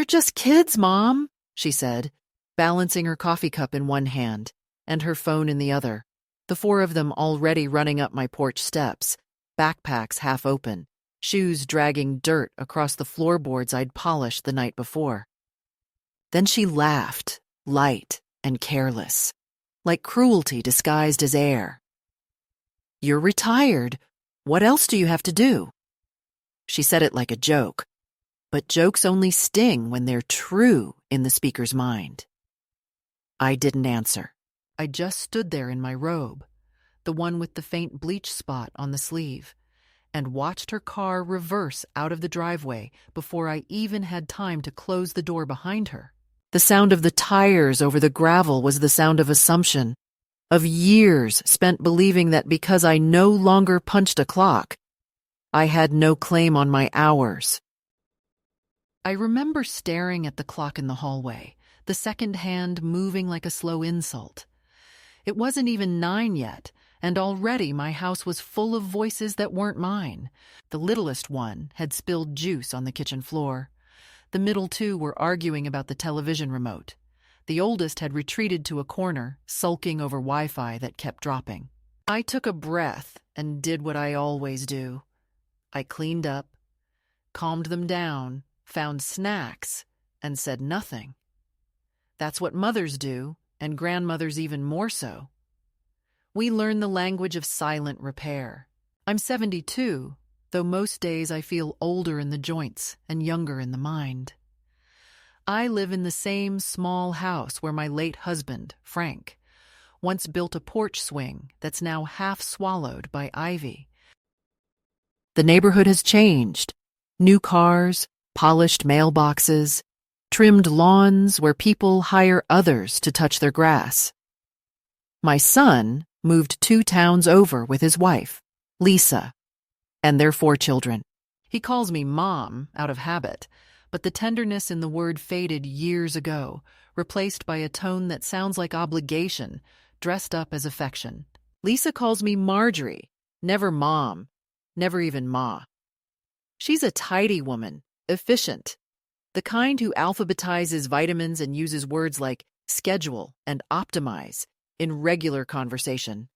"They're just kids, Mom," she said, balancing her coffee cup in one hand and her phone in the other, the four of them already running up my porch steps, backpacks half open, shoes dragging dirt across the floorboards I'd polished the night before. Then she laughed, light and careless, like cruelty disguised as air. "You're retired. What else do you have to do?" She said it like a joke, but jokes only sting when they're true in the speaker's mind. I didn't answer. I just stood there in my robe, the one with the faint bleach spot on the sleeve, and watched her car reverse out of the driveway before I even had time to close the door behind her. The sound of the tires over the gravel was the sound of assumption, of years spent believing that because I no longer punched a clock, I had no claim on my hours. I remember staring at the clock in the hallway, the second hand moving like a slow insult. It wasn't even 9 yet, and already my house was full of voices that weren't mine. The littlest one had spilled juice on the kitchen floor. The middle two were arguing about the television remote. The oldest had retreated to a corner, sulking over Wi-Fi that kept dropping. I took a breath and did what I always do. I cleaned up, calmed them down, found snacks, and said nothing. That's what mothers do, and grandmothers even more so. We learn the language of silent repair. I'm 72, though most days I feel older in the joints and younger in the mind. I live in the same small house where my late husband, Frank, once built a porch swing that's now half swallowed by ivy. The neighborhood has changed. New cars, polished mailboxes, trimmed lawns where people hire others to touch their grass. My son moved 2 towns over with his wife, Lisa, and their 4 children. He calls me Mom out of habit, but the tenderness in the word faded years ago, replaced by a tone that sounds like obligation, dressed up as affection. Lisa calls me Marjorie, never Mom, never even Ma. She's a tidy woman, efficient, the kind who alphabetizes vitamins and uses words like schedule and optimize in regular conversation.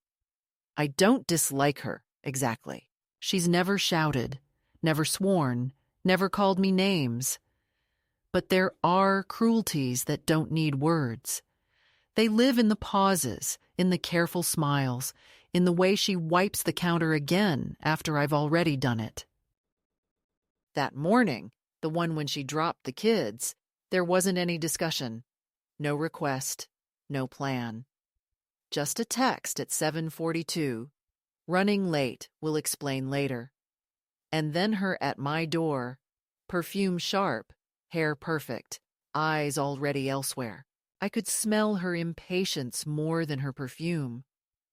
I don't dislike her, exactly. She's never shouted, never sworn, never called me names. But there are cruelties that don't need words. They live in the pauses, in the careful smiles, in the way she wipes the counter again after I've already done it. That morning, the one when she dropped the kids, there wasn't any discussion. No request, no plan. Just a text at 7:42. Running late, will explain later. And then her at my door, perfume sharp, hair perfect, eyes already elsewhere. I could smell her impatience more than her perfume.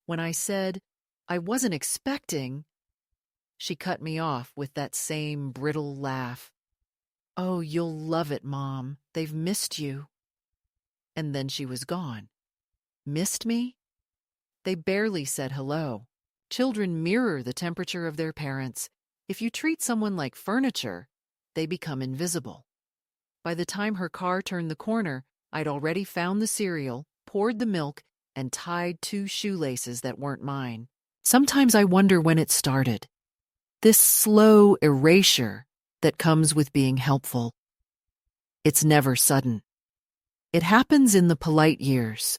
When I said, I wasn't expecting, she cut me off with that same brittle laugh. "Oh, you'll love it, Mom. They've missed you." And then she was gone. Missed me? They barely said hello. Children mirror the temperature of their parents. If you treat someone like furniture, they become invisible. By the time her car turned the corner, I'd already found the cereal, poured the milk, and tied 2 shoelaces that weren't mine. Sometimes I wonder when it started. This slow erasure that comes with being helpful. It's never sudden. It happens in the polite years,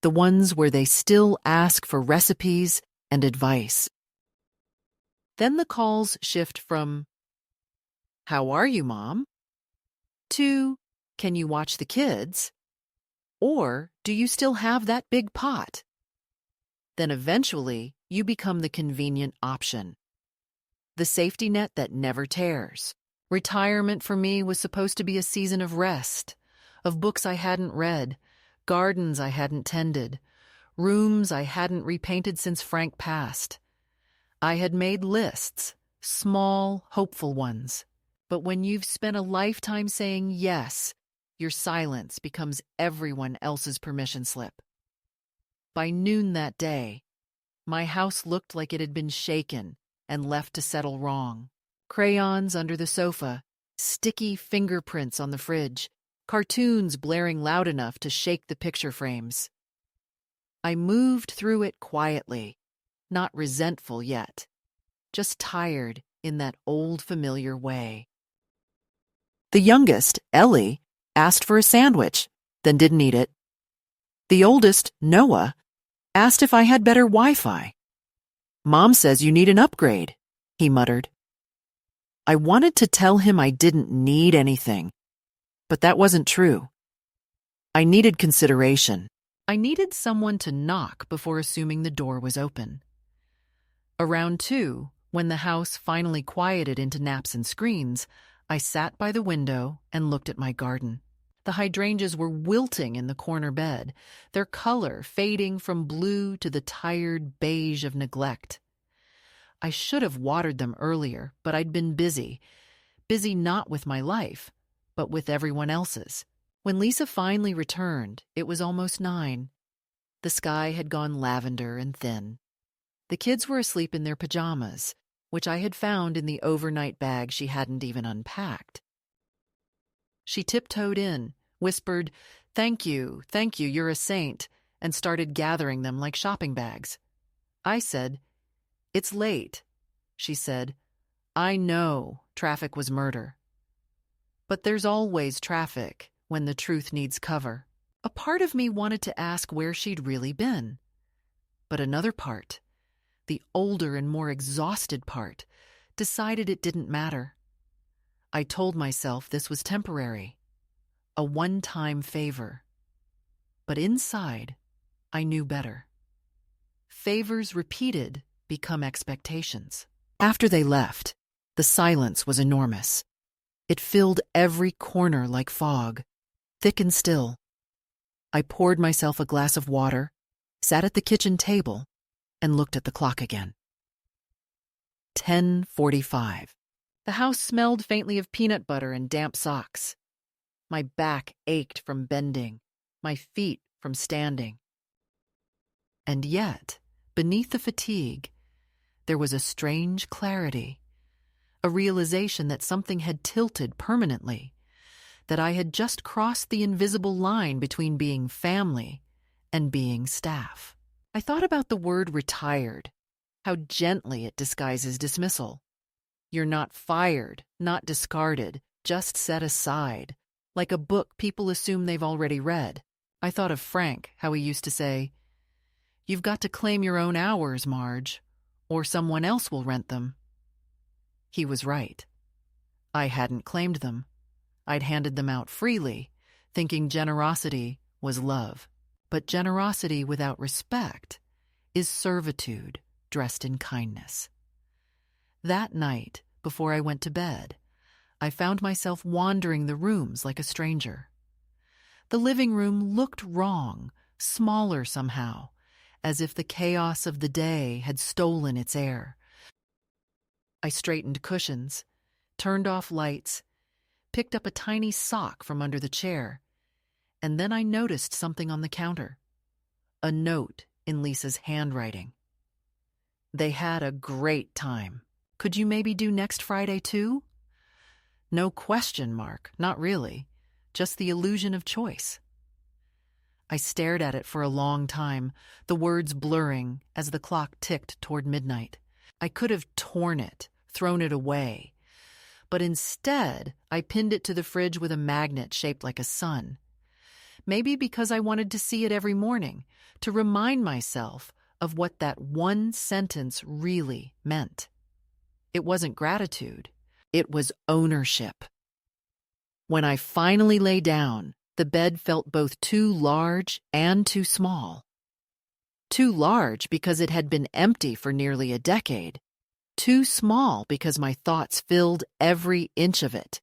the ones where they still ask for recipes and advice. Then the calls shift from, "How are you, Mom?" to, "Can you watch the kids?" Or, "Do you still have that big pot?" Then eventually, you become the convenient option. The safety net that never tears. Retirement for me was supposed to be a season of rest, of books I hadn't read, gardens I hadn't tended, rooms I hadn't repainted since Frank passed. I had made lists, small, hopeful ones. But when you've spent a lifetime saying yes, your silence becomes everyone else's permission slip. By noon that day, my house looked like it had been shaken and left to settle wrong. Crayons under the sofa, Sticky fingerprints on the fridge, cartoons blaring loud enough to shake the picture frames. I moved through it quietly, not resentful yet, just tired in that old familiar way. The youngest, Ellie, asked for a sandwich, then didn't eat it. The oldest, Noah, asked if I had better Wi-Fi. "Mom says you need an upgrade," he muttered. I wanted to tell him I didn't need anything, but that wasn't true. I needed consideration. I needed someone to knock before assuming the door was open. Around 2, when the house finally quieted into naps and screens, I sat by the window and looked at my garden. The hydrangeas were wilting in the corner bed, their color fading from blue to the tired beige of neglect. I should have watered them earlier, but I'd been busy. Busy not with my life, but with everyone else's. When Lisa finally returned, it was almost 9. The sky had gone lavender and thin. The kids were asleep in their pajamas, which I had found in the overnight bag she hadn't even unpacked. She tiptoed in, whispered, thank you, you're a saint," and started gathering them like shopping bags. I said, "It's late." She said, "I know traffic was murder. But there's always traffic when the truth needs cover." A part of me wanted to ask where she'd really been. But another part, the older and more exhausted part, decided it didn't matter. I told myself this was temporary, a one-time favor. But inside, I knew better. Favors repeated become expectations. After they left, the silence was enormous. It filled every corner like fog, thick and still. I poured myself a glass of water, sat at the kitchen table, and looked at the clock again. 10:45. The house smelled faintly of peanut butter and damp socks. My back ached from bending, my feet from standing. And yet, beneath the fatigue, there was a strange clarity, a realization that something had tilted permanently, that I had just crossed the invisible line between being family and being staff. I thought about the word retired, how gently it disguises dismissal. You're not fired, not discarded, just set aside, like a book people assume they've already read. I thought of Frank, how he used to say, "You've got to claim your own hours, Marge, or someone else will rent them." He was right. I hadn't claimed them. I'd handed them out freely, thinking generosity was love. But generosity without respect is servitude dressed in kindness. That night, before I went to bed, I found myself wandering the rooms like a stranger. The living room looked wrong, smaller somehow, as if the chaos of the day had stolen its air. I straightened cushions, turned off lights, picked up a tiny sock from under the chair, and then I noticed something on the counter. A note in Lisa's handwriting. They had a great time. Could you maybe do next Friday too? No question mark, not really. Just the illusion of choice. I stared at it for a long time, the words blurring as the clock ticked toward midnight. I could have torn it, thrown it away. But instead, I pinned it to the fridge with a magnet shaped like a sun. Maybe because I wanted to see it every morning, to remind myself of what that one sentence really meant. It wasn't gratitude. It was ownership. When I finally lay down, the bed felt both too large and too small. Too large because it had been empty for nearly a decade. Too small because my thoughts filled every inch of it.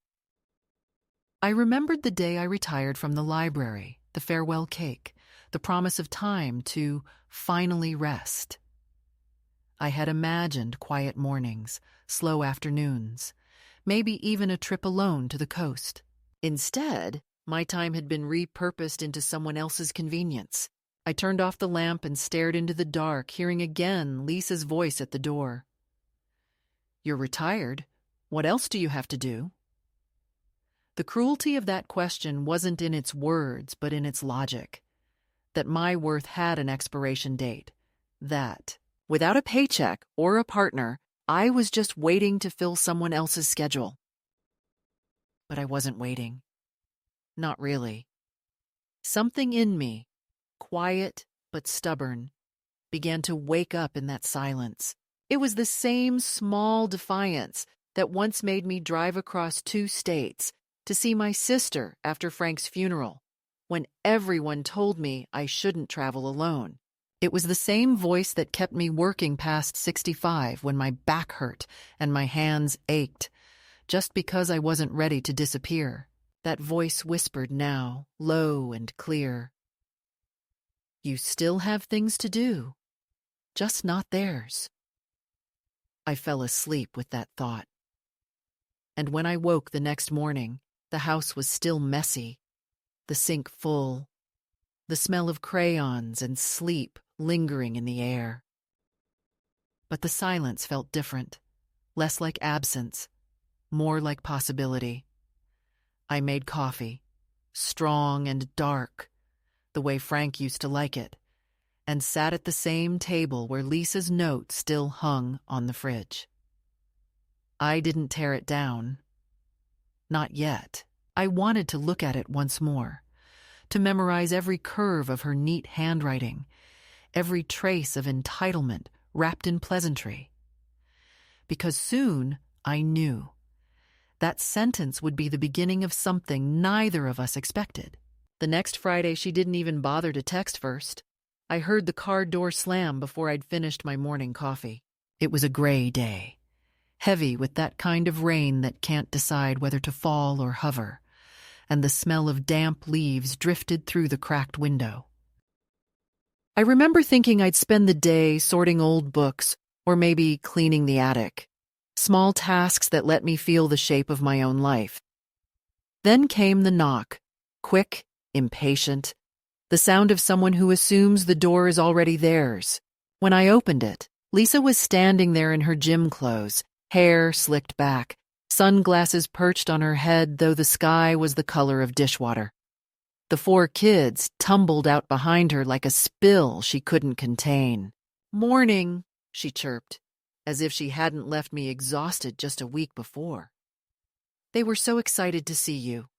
I remembered the day I retired from the library, the farewell cake, the promise of time to finally rest. I had imagined quiet mornings, slow afternoons, maybe even a trip alone to the coast. Instead, my time had been repurposed into someone else's convenience. I turned off the lamp and stared into the dark, hearing again Lisa's voice at the door. "You're retired. What else do you have to do?" The cruelty of that question wasn't in its words, but in its logic. That my worth had an expiration date. That, without a paycheck or a partner, I was just waiting to fill someone else's schedule. But I wasn't waiting. Not really. Something in me, quiet but stubborn, began to wake up in that silence. It was the same small defiance that once made me drive across 2 states to see my sister after Frank's funeral, when everyone told me I shouldn't travel alone. It was the same voice that kept me working past 65 when my back hurt and my hands ached, just because I wasn't ready to disappear. That voice whispered now, low and clear. You still have things to do, just not theirs. I fell asleep with that thought. And when I woke the next morning, the house was still messy, the sink full, the smell of crayons and sleep lingering in the air. But the silence felt different, less like absence, more like possibility. I made coffee, strong and dark, the way Frank used to like it, and sat at the same table where Lisa's note still hung on the fridge. I didn't tear it down. Not yet. I wanted to look at it once more, to memorize every curve of her neat handwriting, every trace of entitlement wrapped in pleasantry. Because soon I knew that sentence would be the beginning of something neither of us expected. The next Friday, she didn't even bother to text first. I heard the car door slam before I'd finished my morning coffee. It was a gray day, heavy with that kind of rain that can't decide whether to fall or hover, and the smell of damp leaves drifted through the cracked window. I remember thinking I'd spend the day sorting old books or maybe cleaning the attic, small tasks that let me feel the shape of my own life. Then came the knock, quick, impatient, the sound of someone who assumes the door is already theirs. When I opened it, Lisa was standing there in her gym clothes, hair slicked back, sunglasses perched on her head, though the sky was the color of dishwater. The 4 kids tumbled out behind her like a spill she couldn't contain. "Morning," she chirped, as if she hadn't left me exhausted just a week before. "They were so excited to see you."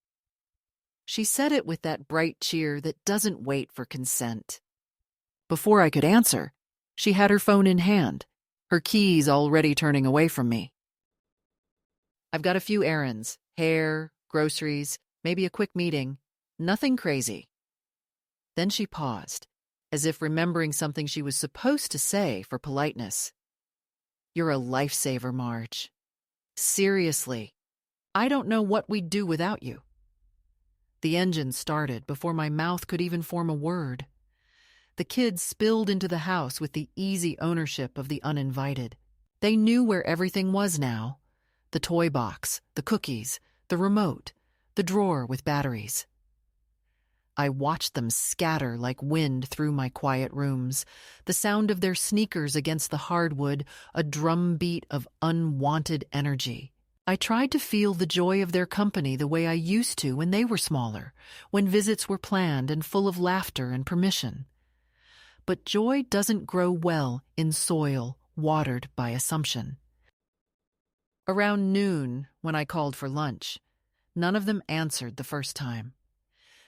She said it with that bright cheer that doesn't wait for consent. Before I could answer, she had her phone in hand, her keys already turning away from me. "I've got a few errands, hair, groceries, maybe a quick meeting. Nothing crazy." Then she paused, as if remembering something she was supposed to say for politeness. "You're a lifesaver, Marge. Seriously, I don't know what we'd do without you." The engine started before my mouth could even form a word. The kids spilled into the house with the easy ownership of the uninvited. They knew where everything was now: the toy box, the cookies, the remote, the drawer with batteries. I watched them scatter like wind through my quiet rooms, the sound of their sneakers against the hardwood, a drumbeat of unwanted energy. I tried to feel the joy of their company the way I used to when they were smaller, when visits were planned and full of laughter and permission. But joy doesn't grow well in soil watered by assumption. Around noon, when I called for lunch, none of them answered the first time.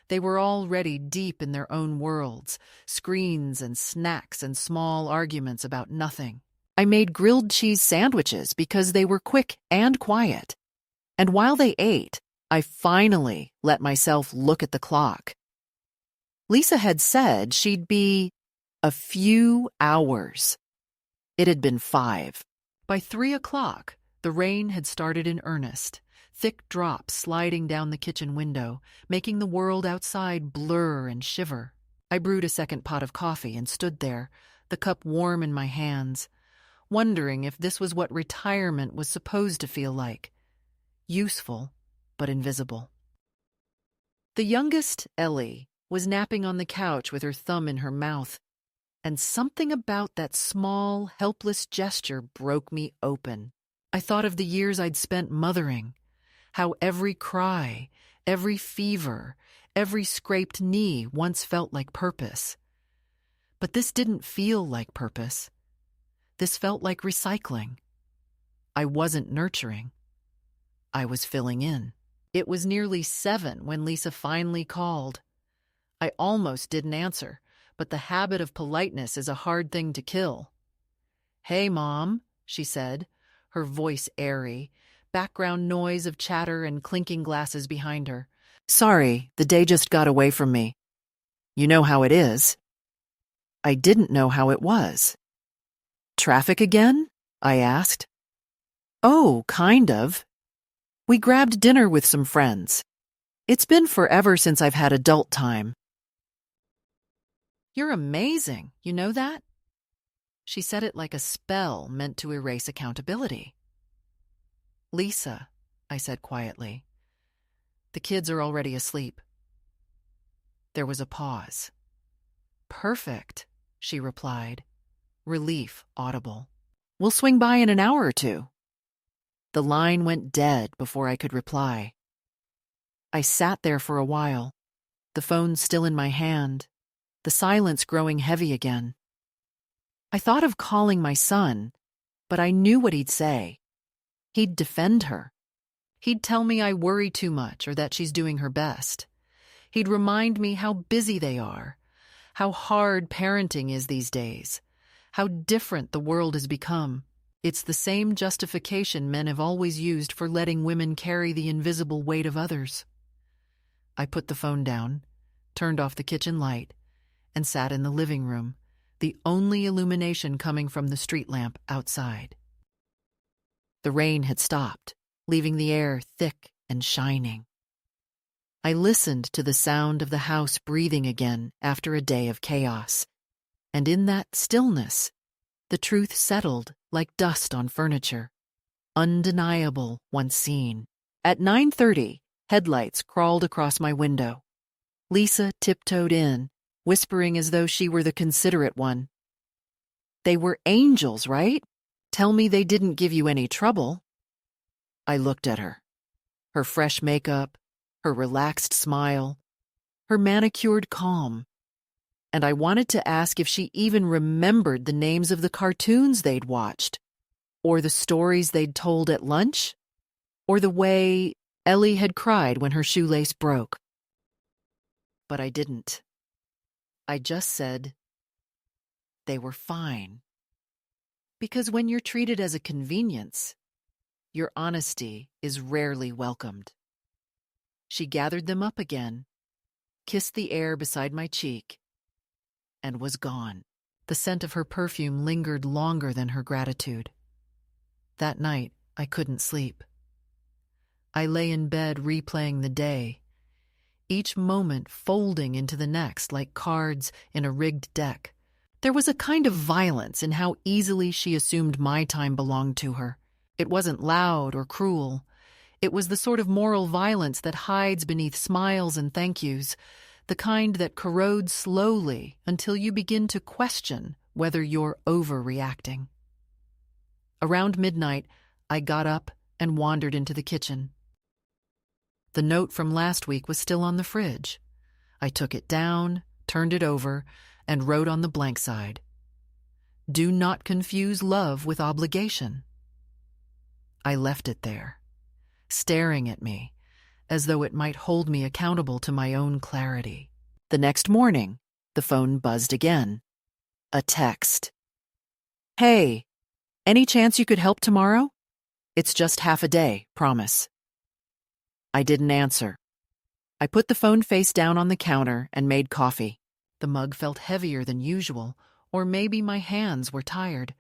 They were already deep in their own worlds, screens and snacks and small arguments about nothing. I made grilled cheese sandwiches because they were quick and quiet. And while they ate, I finally let myself look at the clock. Lisa had said she'd be a few hours. It had been 5. By 3 o'clock, the rain had started in earnest, thick drops sliding down the kitchen window, making the world outside blur and shiver. I brewed a second pot of coffee and stood there, the cup warm in my hands, wondering if this was what retirement was supposed to feel like. Useful, but invisible. The youngest, Ellie, was napping on the couch with her thumb in her mouth, and something about that small, helpless gesture broke me open. I thought of the years I'd spent mothering, How every cry, every fever, every scraped knee once felt like purpose. But this didn't feel like purpose. This felt like recycling. I wasn't nurturing. I was filling in. It was nearly 7 when Lisa finally called. I almost didn't answer, but the habit of politeness is a hard thing to kill. "Hey, Mom," she said, her voice airy, background noise of chatter and clinking glasses behind her. "Sorry, the day just got away from me. You know how it is." I didn't know how it was. "Traffic again?" I asked. "Oh, kind of. We grabbed dinner with some friends. It's been forever since I've had adult time." "You're amazing, you know that?" She said it like a spell meant to erase accountability. "Lisa," I said quietly, "the kids are already asleep." There was a pause. "Perfect," she replied, relief audible. "We'll swing by in an hour or two." The line went dead before I could reply. I sat there for a while, the phone still in my hand, the silence growing heavy again. I thought of calling my son, but I knew what he'd say. He'd defend her. He'd tell me I worry too much or that she's doing her best. He'd remind me how busy they are, how hard parenting is these days, how different the world has become. It's the same justification men have always used for letting women carry the invisible weight of others. I put the phone down, turned off the kitchen light, and sat in the living room, the only illumination coming from the street lamp outside. The rain had stopped, leaving the air thick and shining. I listened to the sound of the house breathing again after a day of chaos, and in that stillness, the truth settled like dust on furniture, undeniable once seen. At 9:30, headlights crawled across my window. Lisa tiptoed in, whispering as though she were the considerate one. "They were angels, right? Tell me they didn't give you any trouble." I looked at her. Her fresh makeup, her relaxed smile, her manicured calm. And I wanted to ask if she even remembered the names of the cartoons they'd watched, or the stories they'd told at lunch, or the way Ellie had cried when her shoelace broke. But I didn't. I just said, they were fine. Because when you're treated as a convenience, your honesty is rarely welcomed. She gathered them up again, kissed the air beside my cheek, and was gone. The scent of her perfume lingered longer than her gratitude. That night, I couldn't sleep. I lay in bed replaying the day, each moment folding into the next like cards in a rigged deck. There was a kind of violence in how easily she assumed my time belonged to her. It wasn't loud or cruel. It was the sort of moral violence that hides beneath smiles and thank yous, the kind that corrodes slowly until you begin to question whether you're overreacting. Around midnight, I got up and wandered into the kitchen. The note from last week was still on the fridge. I took it down, turned it over, and wrote on the blank side, "Do not confuse love with obligation." I left it there, staring at me, as though it might hold me accountable to my own clarity. The next morning, the phone buzzed again. A text. "Hey, any chance you could help tomorrow? It's just half a day, promise." I didn't answer. I put the phone face down on the counter and made coffee. The mug felt heavier than usual, or maybe my hands were tired.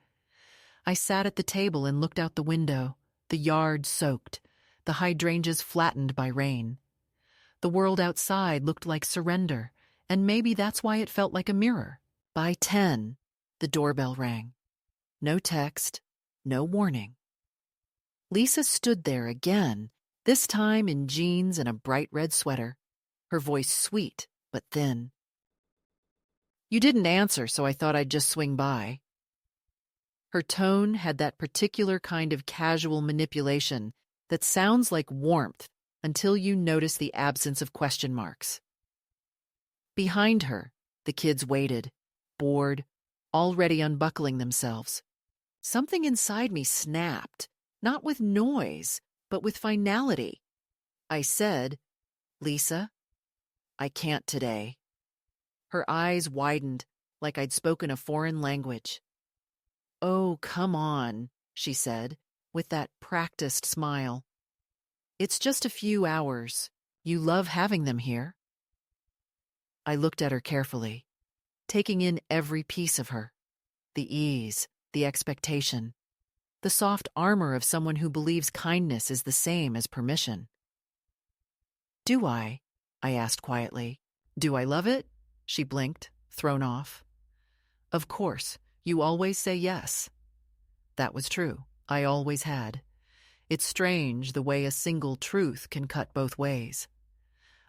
I sat at the table and looked out the window, the yard soaked, the hydrangeas flattened by rain. The world outside looked like surrender, and maybe that's why it felt like a mirror. By 10, the doorbell rang. No text, no warning. Lisa stood there again, this time in jeans and a bright red sweater, her voice sweet but thin. "You didn't answer, so I thought I'd just swing by." Her tone had that particular kind of casual manipulation that sounds like warmth until you notice the absence of question marks. Behind her, the kids waited, bored, already unbuckling themselves. Something inside me snapped, not with noise, but with finality. I said, "Lisa, I can't today." Her eyes widened, like I'd spoken a foreign language. "Oh, come on," she said, with that practiced smile. "It's just a few hours. You love having them here." I looked at her carefully, taking in every piece of her. The ease, the expectation, the soft armor of someone who believes kindness is the same as permission. "Do I?" I asked quietly. "Do I love it?" She blinked, thrown off. "Of course, you always say yes." That was true. I always had. It's strange the way a single truth can cut both ways.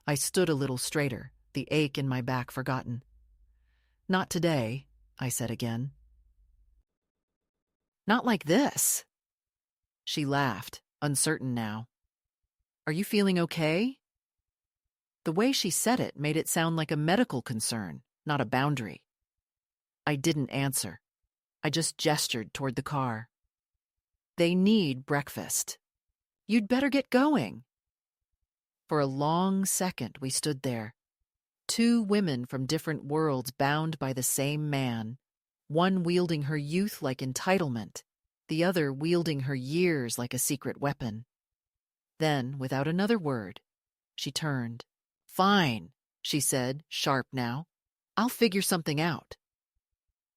I stood a little straighter, the ache in my back forgotten. "Not today," I said again. "Not like this." She laughed, uncertain now. "Are you feeling okay?" The way she said it made it sound like a medical concern, not a boundary. I didn't answer. I just gestured toward the car. "They need breakfast. You'd better get going." For a long second we stood there, two women from different worlds bound by the same man, one wielding her youth like entitlement, the other wielding her years like a secret weapon. Then, without another word, she turned. "Fine," she said, sharp now. "I'll figure something out."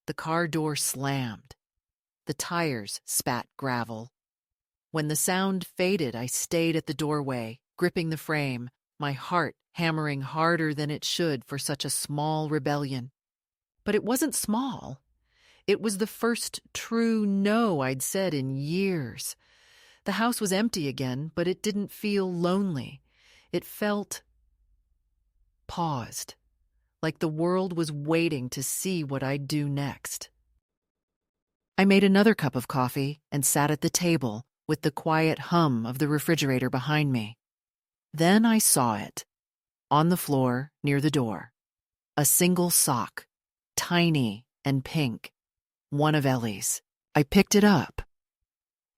The car door slammed. The tires spat gravel. When the sound faded, I stayed at the doorway, gripping the frame, my heart hammering harder than it should for such a small rebellion. But it wasn't small. It was the first true no I'd said in years. The house was empty again, but it didn't feel lonely. It felt paused, like the world was waiting to see what I'd do next. I made another cup of coffee and sat at the table with the quiet hum of the refrigerator behind me. Then I saw it, on the floor near the door. A single sock, tiny and pink, one of Ellie's. I picked it up,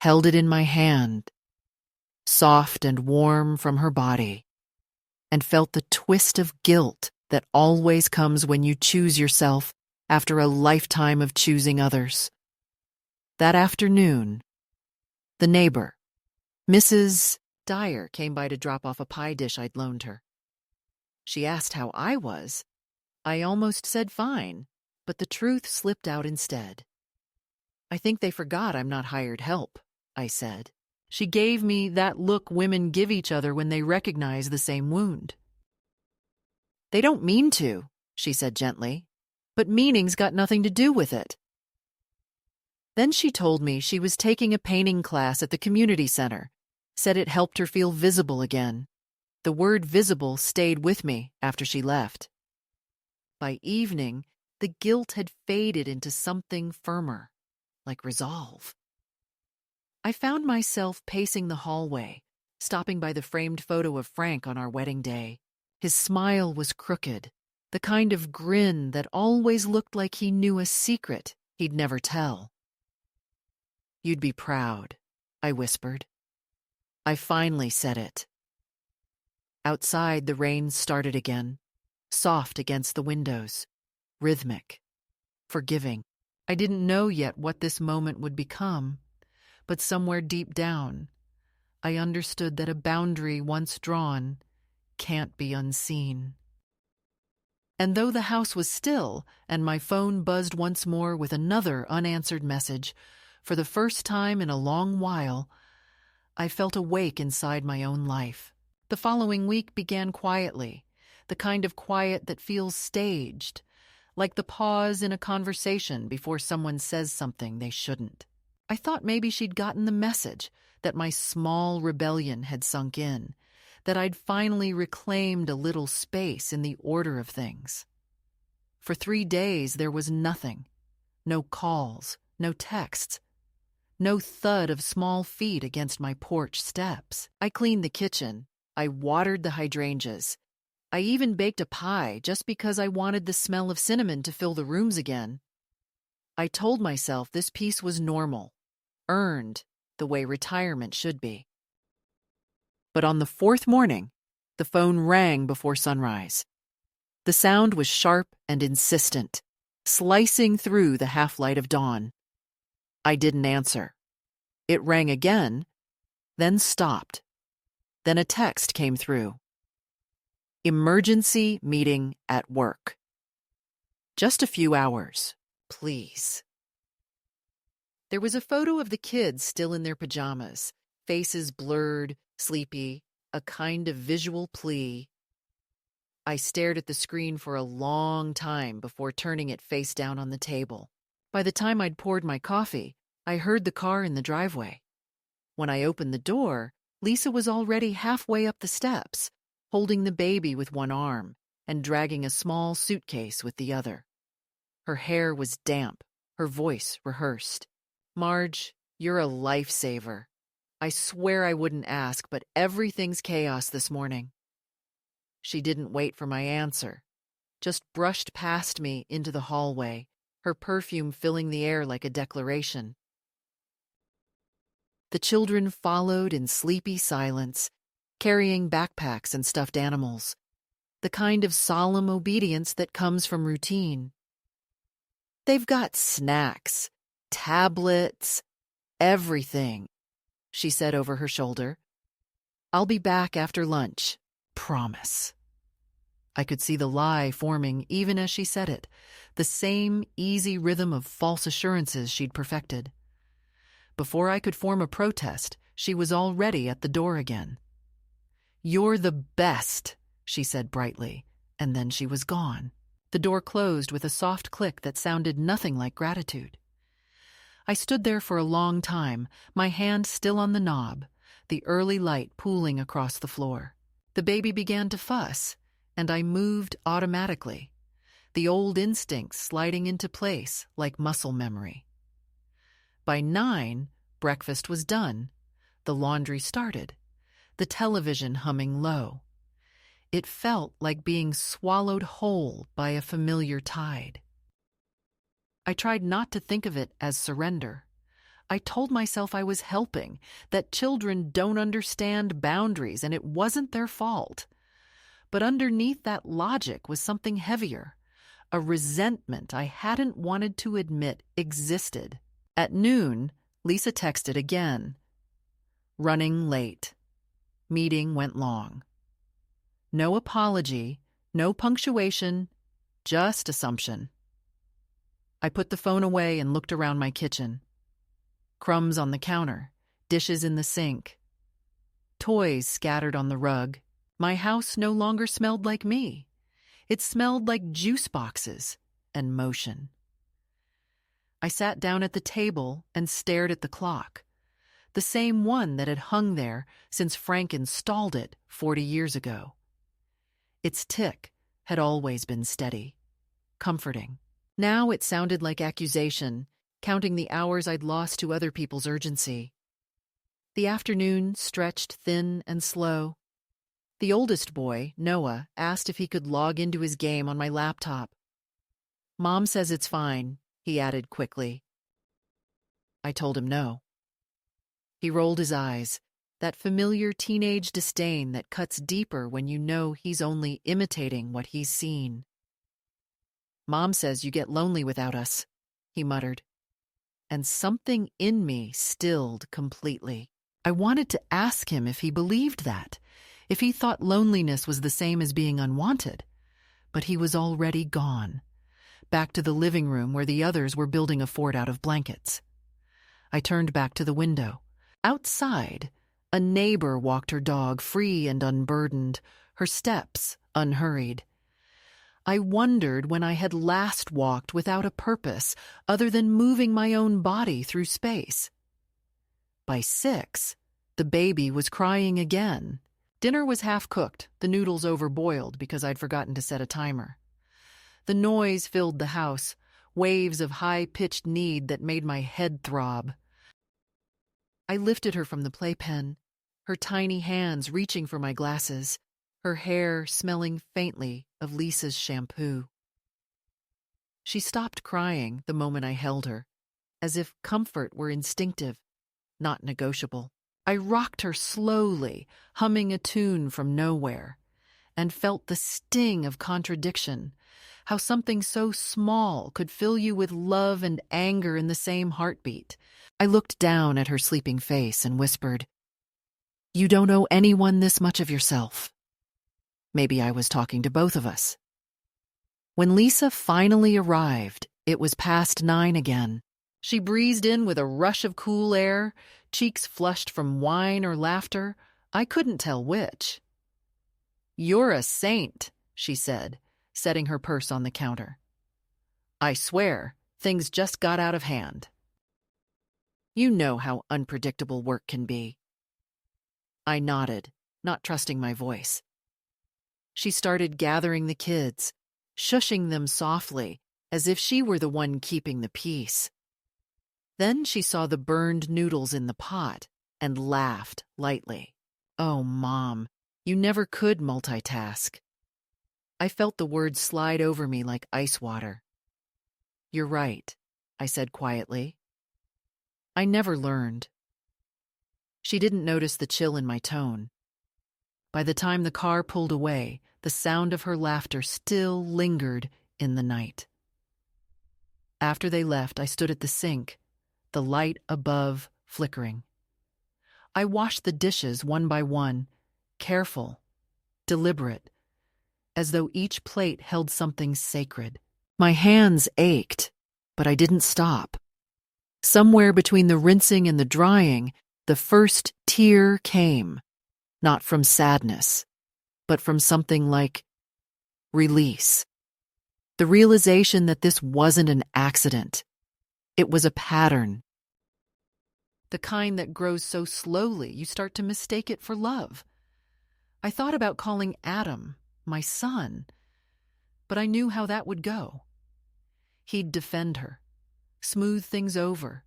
held it in my hand, soft and warm from her body, and felt the twist of guilt that always comes when you choose yourself after a lifetime of choosing others. That afternoon, the neighbor, Mrs. Dyer, came by to drop off a pie dish I'd loaned her. She asked how I was. I almost said fine, but the truth slipped out instead. "I think they forgot I'm not hired help," I said. She gave me that look women give each other when they recognize the same wound. "They don't mean to," she said gently, "but meaning's got nothing to do with it." Then she told me she was taking a painting class at the community center, said it helped her feel visible again. The word visible stayed with me after she left. By evening, the guilt had faded into something firmer, like resolve. I found myself pacing the hallway, stopping by the framed photo of Frank on our wedding day. His smile was crooked, the kind of grin that always looked like he knew a secret he'd never tell. "You'd be proud," I whispered. I finally said it. Outside, the rain started again, soft against the windows, rhythmic, forgiving. I didn't know yet what this moment would become, but somewhere deep down, I understood that a boundary once drawn can't be unseen. And though the house was still and my phone buzzed once more with another unanswered message, for the first time in a long while, I felt awake inside my own life. The following week began quietly, the kind of quiet that feels staged, like the pause in a conversation before someone says something they shouldn't. I thought maybe she'd gotten the message, that my small rebellion had sunk in, that I'd finally reclaimed a little space in the order of things. For 3 days there was nothing. No calls, no texts. No thud of small feet against my porch steps. I cleaned the kitchen. I watered the hydrangeas. I even baked a pie just because I wanted the smell of cinnamon to fill the rooms again. I told myself this peace was normal, earned, the way retirement should be. But on the fourth morning, the phone rang before sunrise. The sound was sharp and insistent, slicing through the half-light of dawn. I didn't answer. It rang again, then stopped. Then a text came through. Emergency meeting at work. Just a few hours, please. There was a photo of the kids still in their pajamas, faces blurred, sleepy, a kind of visual plea. I stared at the screen for a long time before turning it face down on the table. By the time I'd poured my coffee, I heard the car in the driveway. When I opened the door, Lisa was already halfway up the steps, holding the baby with one arm and dragging a small suitcase with the other. Her hair was damp, her voice rehearsed. Marge, you're a lifesaver. I swear I wouldn't ask, but everything's chaos this morning. She didn't wait for my answer, just brushed past me into the hallway, her perfume filling the air like a declaration. The children followed in sleepy silence, carrying backpacks and stuffed animals, the kind of solemn obedience that comes from routine. They've got snacks, tablets, everything, she said over her shoulder. I'll be back after lunch, promise. I could see the lie forming even as she said it, the same easy rhythm of false assurances she'd perfected. Before I could form a protest, she was already at the door again. You're the best, she said brightly, and then she was gone. The door closed with a soft click that sounded nothing like gratitude. I stood there for a long time, my hand still on the knob, the early light pooling across the floor. The baby began to fuss, and I moved automatically, the old instincts sliding into place like muscle memory. By 9, breakfast was done, the laundry started, the television humming low. It felt like being swallowed whole by a familiar tide. I tried not to think of it as surrender. I told myself I was helping, that children don't understand boundaries and it wasn't their fault. But underneath that logic was something heavier, a resentment I hadn't wanted to admit existed. At noon, Lisa texted again. Running late. Meeting went long. No apology, no punctuation, just assumption. I put the phone away and looked around my kitchen. Crumbs on the counter, dishes in the sink, toys scattered on the rug. My house no longer smelled like me. It smelled like juice boxes and motion. I sat down at the table and stared at the clock, the same one that had hung there since Frank installed it 40 years ago. Its tick had always been steady, comforting. Now it sounded like accusation, counting the hours I'd lost to other people's urgency. The afternoon stretched thin and slow. The oldest boy, Noah, asked if he could log into his game on my laptop. Mom says it's fine, he added quickly. I told him no. He rolled his eyes, that familiar teenage disdain that cuts deeper when you know he's only imitating what he's seen. Mom says you get lonely without us, he muttered. And something in me stilled completely. I wanted to ask him if he believed that, if he thought loneliness was the same as being unwanted. But he was already gone, back to the living room where the others were building a fort out of blankets. I turned back to the window. Outside, a neighbor walked her dog free and unburdened, her steps unhurried. I wondered when I had last walked without a purpose other than moving my own body through space. By 6, the baby was crying again. Dinner was half cooked, the noodles overboiled because I'd forgotten to set a timer. The noise filled the house, waves of high-pitched need that made my head throb. I lifted her from the playpen, her tiny hands reaching for my glasses, her hair smelling faintly of Lisa's shampoo. She stopped crying the moment I held her, as if comfort were instinctive, not negotiable. I rocked her slowly, humming a tune from nowhere, and felt the sting of contradiction, how something so small could fill you with love and anger in the same heartbeat. I looked down at her sleeping face and whispered, "You don't owe anyone this much of yourself." Maybe I was talking to both of us. When Lisa finally arrived, it was past 9 again. She breezed in with a rush of cool air, cheeks flushed from wine or laughter. I couldn't tell which. "You're a saint," she said, setting her purse on the counter. "I swear, things just got out of hand. You know how unpredictable work can be." I nodded, not trusting my voice. She started gathering the kids, shushing them softly, as if she were the one keeping the peace. Then she saw the burned noodles in the pot and laughed lightly. "Oh, Mom, you never could multitask." I felt the words slide over me like ice water. "You're right," I said quietly. "I never learned." She didn't notice the chill in my tone. By the time the car pulled away, the sound of her laughter still lingered in the night. After they left, I stood at the sink, the light above flickering. I washed the dishes one by one, careful, deliberate, as though each plate held something sacred. My hands ached, but I didn't stop. Somewhere between the rinsing and the drying, the first tear came, not from sadness, but from something like release. The realization that this wasn't an accident. It was a pattern. The kind that grows so slowly you start to mistake it for love. I thought about calling Adam, my son, but I knew how that would go. He'd defend her, smooth things over,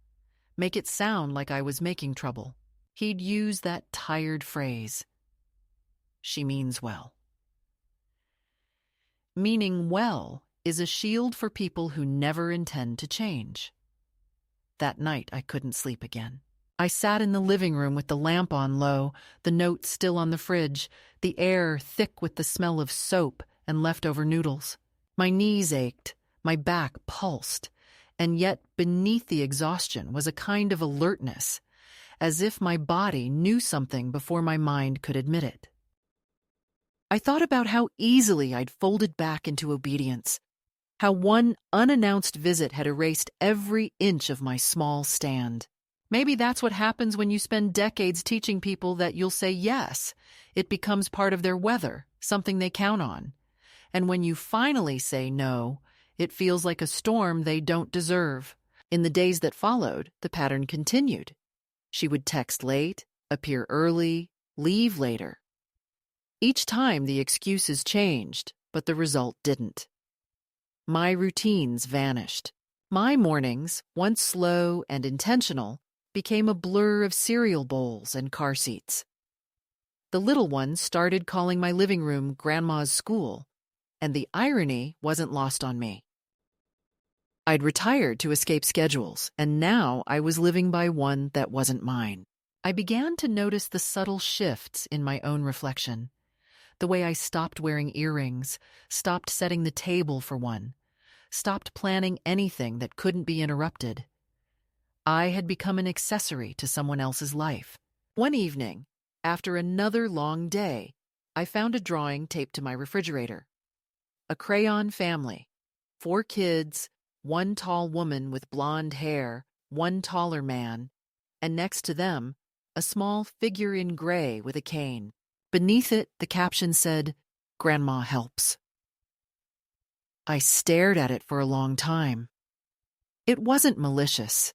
make it sound like I was making trouble. He'd use that tired phrase, "She means well." Meaning well is a shield for people who never intend to change. That night, I couldn't sleep again. I sat in the living room with the lamp on low, the notes still on the fridge, the air thick with the smell of soap and leftover noodles. My knees ached, my back pulsed, and yet beneath the exhaustion was a kind of alertness, as if my body knew something before my mind could admit it. I thought about how easily I'd folded back into obedience, how one unannounced visit had erased every inch of my small stand. Maybe that's what happens when you spend decades teaching people that you'll say yes. It becomes part of their weather, something they count on. And when you finally say no, it feels like a storm they don't deserve. In the days that followed, the pattern continued. She would text late, appear early, leave later. Each time the excuses changed, but the result didn't. My routines vanished. My mornings, once slow and intentional, became a blur of cereal bowls and car seats. The little ones started calling my living room Grandma's school, and the irony wasn't lost on me. I'd retired to escape schedules, and now I was living by one that wasn't mine. I began to notice the subtle shifts in my own reflection. The way I stopped wearing earrings, stopped setting the table for one, stopped planning anything that couldn't be interrupted. I had become an accessory to someone else's life. One evening, after another long day, I found a drawing taped to my refrigerator. A crayon family, 4 kids, 1 tall woman with blonde hair, 1 taller man, and next to them, a small figure in gray with a cane. Beneath it, the caption said, "Grandma helps." I stared at it for a long time. It wasn't malicious.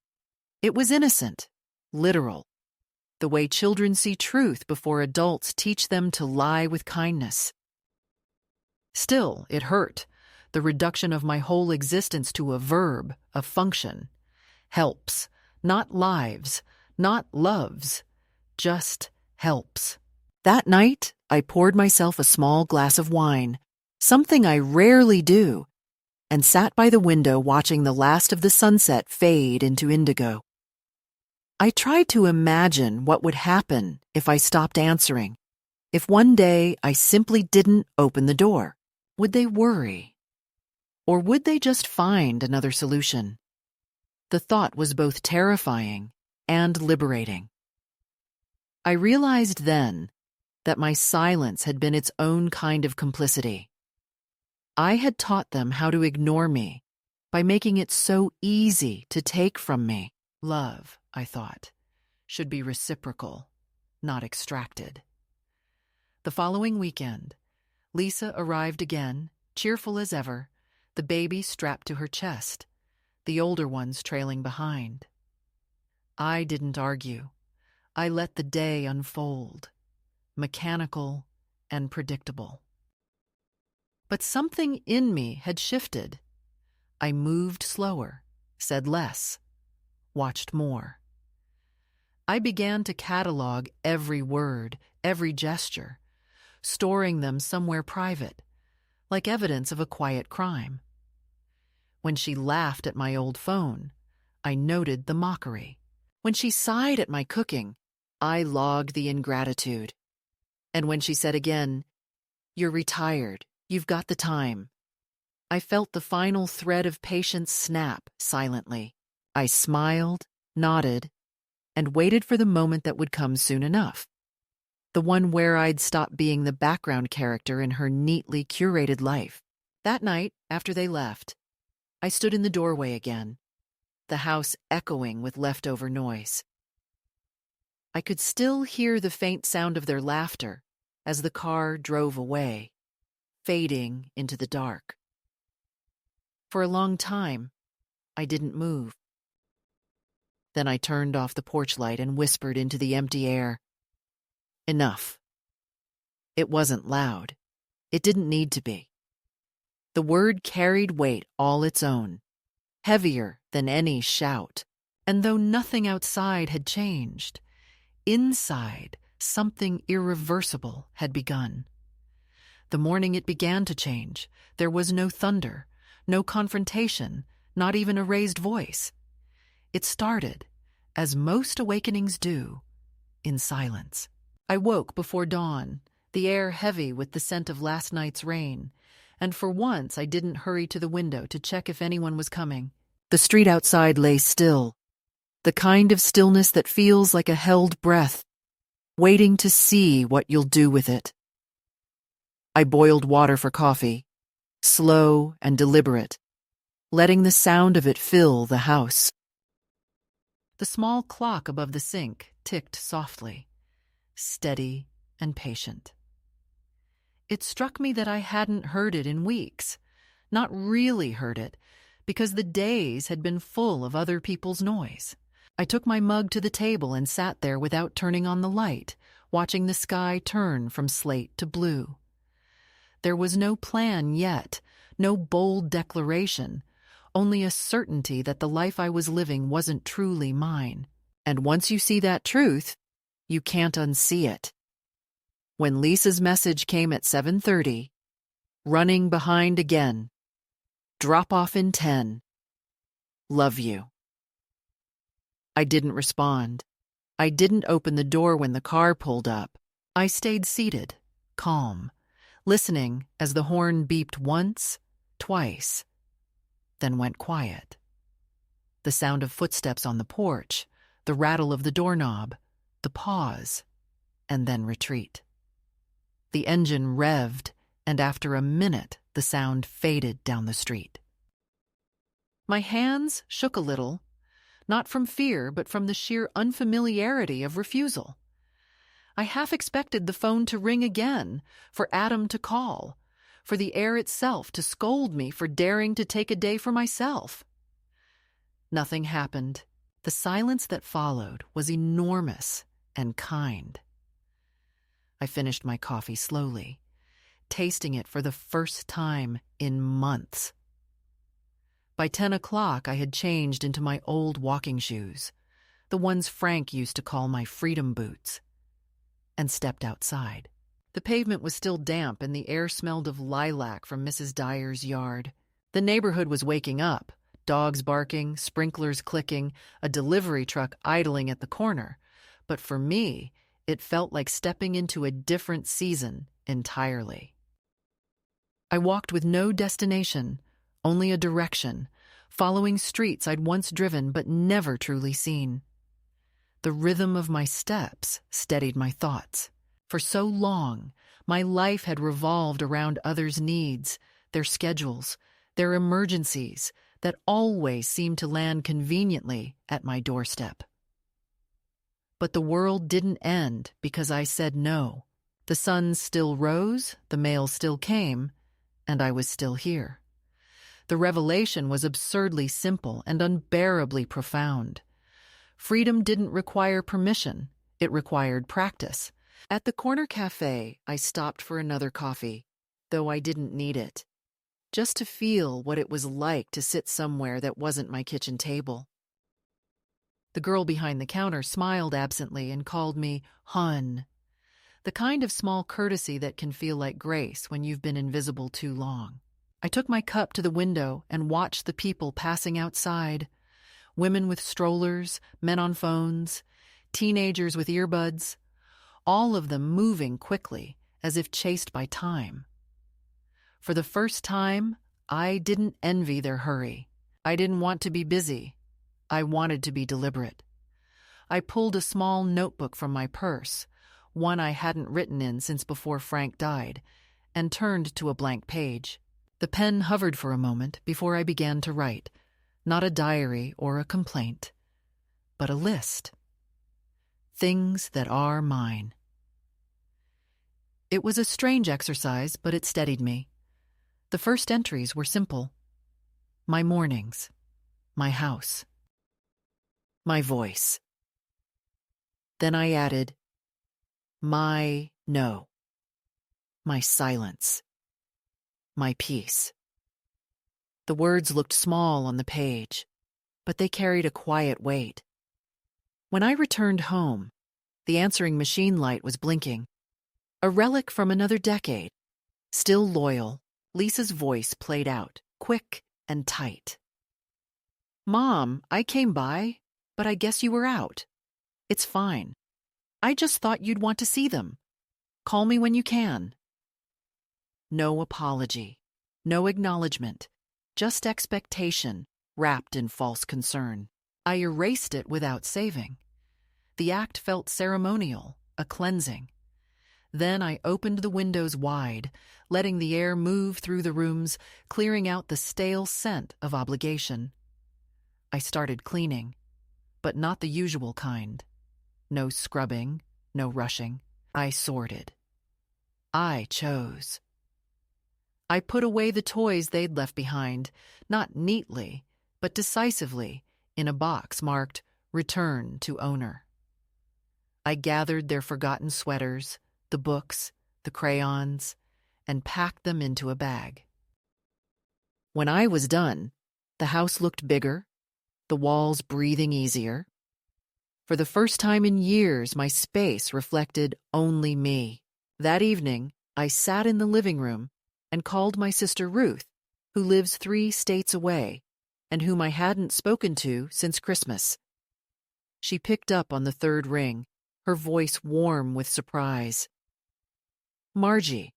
It was innocent, literal, the way children see truth before adults teach them to lie with kindness. Still, it hurt, the reduction of my whole existence to a verb, a function. Helps, not lives, not loves, just helps. That night, I poured myself a small glass of wine, something I rarely do, and sat by the window watching the last of the sunset fade into indigo. I tried to imagine what would happen if I stopped answering. If one day I simply didn't open the door, would they worry? Or would they just find another solution? The thought was both terrifying and liberating. I realized then that my silence had been its own kind of complicity. I had taught them how to ignore me by making it so easy to take from me. Love, I thought, should be reciprocal, not extracted. The following weekend, Lisa arrived again, cheerful as ever, the baby strapped to her chest, the older ones trailing behind. I didn't argue. I let the day unfold, mechanical and predictable. But something in me had shifted. I moved slower, said less, watched more. I began to catalog every word, every gesture, storing them somewhere private, like evidence of a quiet crime. When she laughed at my old phone, I noted the mockery. When she sighed at my cooking, I logged the ingratitude. And when she said again, "You're retired, you've got the time," I felt the final thread of patience snap silently. I smiled, nodded, and waited for the moment that would come soon enough. The one where I'd stop being the background character in her neatly curated life. That night, after they left, I stood in the doorway again, the house echoing with leftover noise. I could still hear the faint sound of their laughter as the car drove away, fading into the dark. For a long time, I didn't move. Then I turned off the porch light and whispered into the empty air, "Enough." It wasn't loud. It didn't need to be. The word carried weight all its own, heavier than any shout. And though nothing outside had changed, inside, something irreversible had begun. The morning it began to change, there was no thunder, no confrontation, not even a raised voice. It started, as most awakenings do, in silence. I woke before dawn, the air heavy with the scent of last night's rain, and for once I didn't hurry to the window to check if anyone was coming. The street outside lay still, the kind of stillness that feels like a held breath, waiting to see what you'll do with it. I boiled water for coffee, slow and deliberate, letting the sound of it fill the house. The small clock above the sink ticked softly, steady and patient. It struck me that I hadn't heard it in weeks, not really heard it, because the days had been full of other people's noise. I took my mug to the table and sat there without turning on the light, watching the sky turn from slate to blue. There was no plan yet, no bold declaration, only a certainty that the life I was living wasn't truly mine. And once you see that truth, you can't unsee it. When Lisa's message came at 7:30, running behind again, drop off in 10, love you. I didn't respond. I didn't open the door when the car pulled up. I stayed seated, calm, listening as the horn beeped once, twice, then went quiet. The sound of footsteps on the porch, the rattle of the doorknob, the pause, and then retreat. The engine revved, and after a minute, the sound faded down the street. My hands shook a little, not from fear, but from the sheer unfamiliarity of refusal. I half expected the phone to ring again, for Adam to call, for the air itself to scold me for daring to take a day for myself. Nothing happened. The silence that followed was enormous and kind. I finished my coffee slowly, tasting it for the first time in months. By 10 o'clock, I had changed into my old walking shoes. the ones Frank used to call my freedom boots, and stepped outside. The pavement was still damp and the air smelled of lilac from Mrs. Dyer's yard. The neighborhood was waking up, dogs barking, sprinklers clicking, a delivery truck idling at the corner. But for me, it felt like stepping into a different season entirely. I walked with no destination, only a direction, following streets I'd once driven but never truly seen. The rhythm of my steps steadied my thoughts. For so long, my life had revolved around others' needs, their schedules, their emergencies that always seemed to land conveniently at my doorstep. But the world didn't end because I said no. The sun still rose, the mail still came, and I was still here. The revelation was absurdly simple and unbearably profound. Freedom didn't require permission, it required practice. At the corner cafe, I stopped for another coffee, though I didn't need it, just to feel what it was like to sit somewhere that wasn't my kitchen table. The girl behind the counter smiled absently and called me "hun," the kind of small courtesy that can feel like grace when you've been invisible too long. I took my cup to the window and watched the people passing outside. Women with strollers, men on phones, teenagers with earbuds, all of them moving quickly, as if chased by time. For the first time, I didn't envy their hurry. I didn't want to be busy. I wanted to be deliberate. I pulled a small notebook from my purse, one I hadn't written in since before Frank died, and turned to a blank page. The pen hovered for a moment before I began to write, not a diary or a complaint, but a list. Things that are mine. It was a strange exercise, but it steadied me. The first entries were simple. My mornings, my house, my voice. Then I added, my no, my silence, my peace. The words looked small on the page, but they carried a quiet weight. When I returned home, the answering machine light was blinking. A relic from another decade. Still loyal, Lisa's voice played out, quick and tight. "Mom, I came by, but I guess you were out. It's fine. I just thought you'd want to see them. Call me when you can." No apology, no acknowledgement, just expectation wrapped in false concern. I erased it without saving. The act felt ceremonial, a cleansing. Then I opened the windows wide, letting the air move through the rooms, clearing out the stale scent of obligation. I started cleaning, but not the usual kind. No scrubbing, no rushing. I sorted. I chose. I put away the toys they'd left behind, not neatly, but decisively, in a box marked "Return to Owner." I gathered their forgotten sweaters, the books, the crayons, and packed them into a bag. When I was done, the house looked bigger, the walls breathing easier. For the first time in years, my space reflected only me. That evening, I sat in the living room and called my sister Ruth, who lives 3 states away, and whom I hadn't spoken to since Christmas. She picked up on the 3rd ring, her voice warm with surprise. "Margie,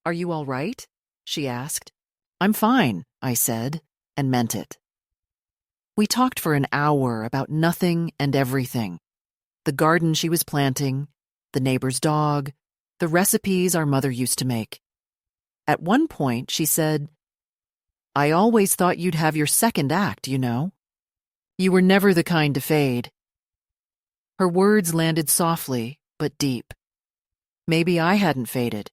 are you all right?" she asked. "I'm fine," I said, and meant it. We talked for an hour about nothing and everything. The garden she was planting, the neighbor's dog, the recipes our mother used to make. At one point, she said, "I always thought you'd have your second act, you know. You were never the kind to fade." Her words landed softly, but deep. Maybe I hadn't faded.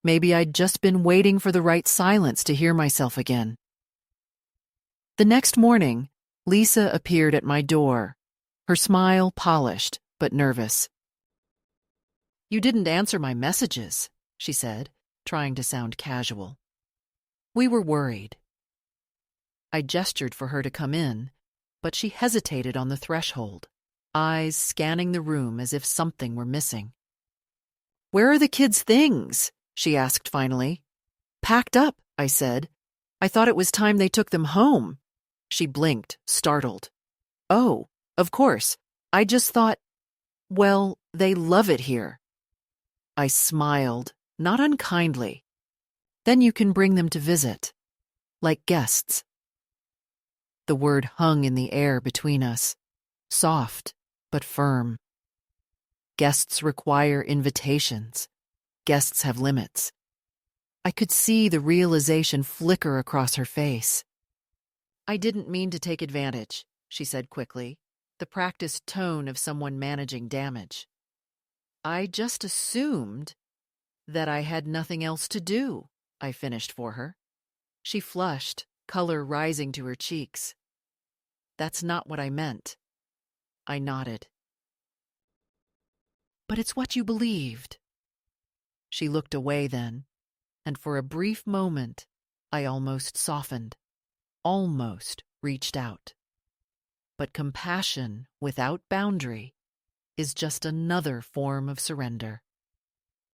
Maybe I'd just been waiting for the right silence to hear myself again. The next morning, Lisa appeared at my door, her smile polished but nervous. "You didn't answer my messages," she said, trying to sound casual. "We were worried." I gestured for her to come in, but she hesitated on the threshold. eyes scanning the room as if something were missing. "Where are the kids' things?" she asked finally. "Packed up," I said. "I thought it was time they took them home." She blinked, startled. "Oh, of course. I just thought, well, they love it here." I smiled, not unkindly. "Then you can bring them to visit, like guests." The word hung in the air between us, soft but firm. Guests require invitations. Guests have limits. I could see the realization flicker across her face. "I didn't mean to take advantage," she said quickly, the practiced tone of someone managing damage. "I just assumed that I had nothing else to do," I finished for her. She flushed, color rising to her cheeks. "That's not what I meant." I nodded. "But it's what you believed." She looked away then, and for a brief moment, I almost softened, almost reached out. But compassion without boundary is just another form of surrender.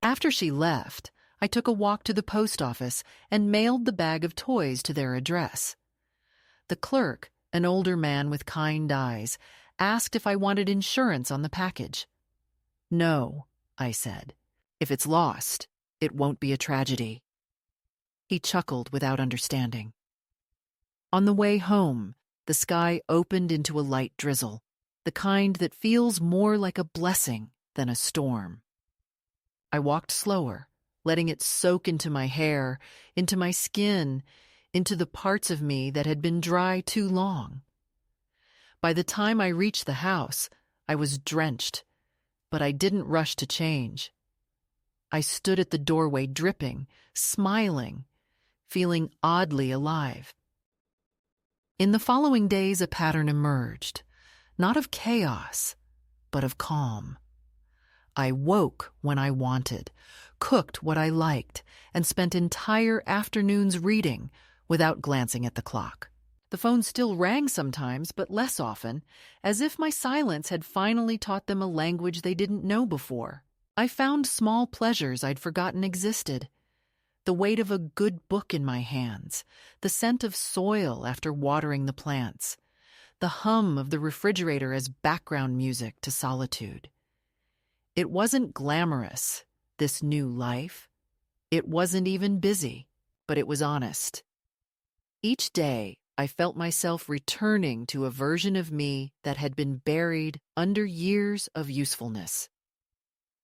After she left, I took a walk to the post office and mailed the bag of toys to their address. The clerk, an older man with kind eyes, asked if I wanted insurance on the package. "No," I said. "If it's lost, it won't be a tragedy." He chuckled without understanding. On the way home, the sky opened into a light drizzle, the kind that feels more like a blessing than a storm. I walked slower, letting it soak into my hair, into my skin, into the parts of me that had been dry too long. By the time I reached the house, I was drenched, but I didn't rush to change. I stood at the doorway dripping, smiling, feeling oddly alive. In the following days, a pattern emerged, not of chaos, but of calm. I woke when I wanted, cooked what I liked, and spent entire afternoons reading without glancing at the clock. The phone still rang sometimes, but less often, as if my silence had finally taught them a language they didn't know before. I found small pleasures I'd forgotten existed. The weight of a good book in my hands, the scent of soil after watering the plants, the hum of the refrigerator as background music to solitude. It wasn't glamorous, this new life. It wasn't even busy, but it was honest. Each day, I felt myself returning to a version of me that had been buried under years of usefulness.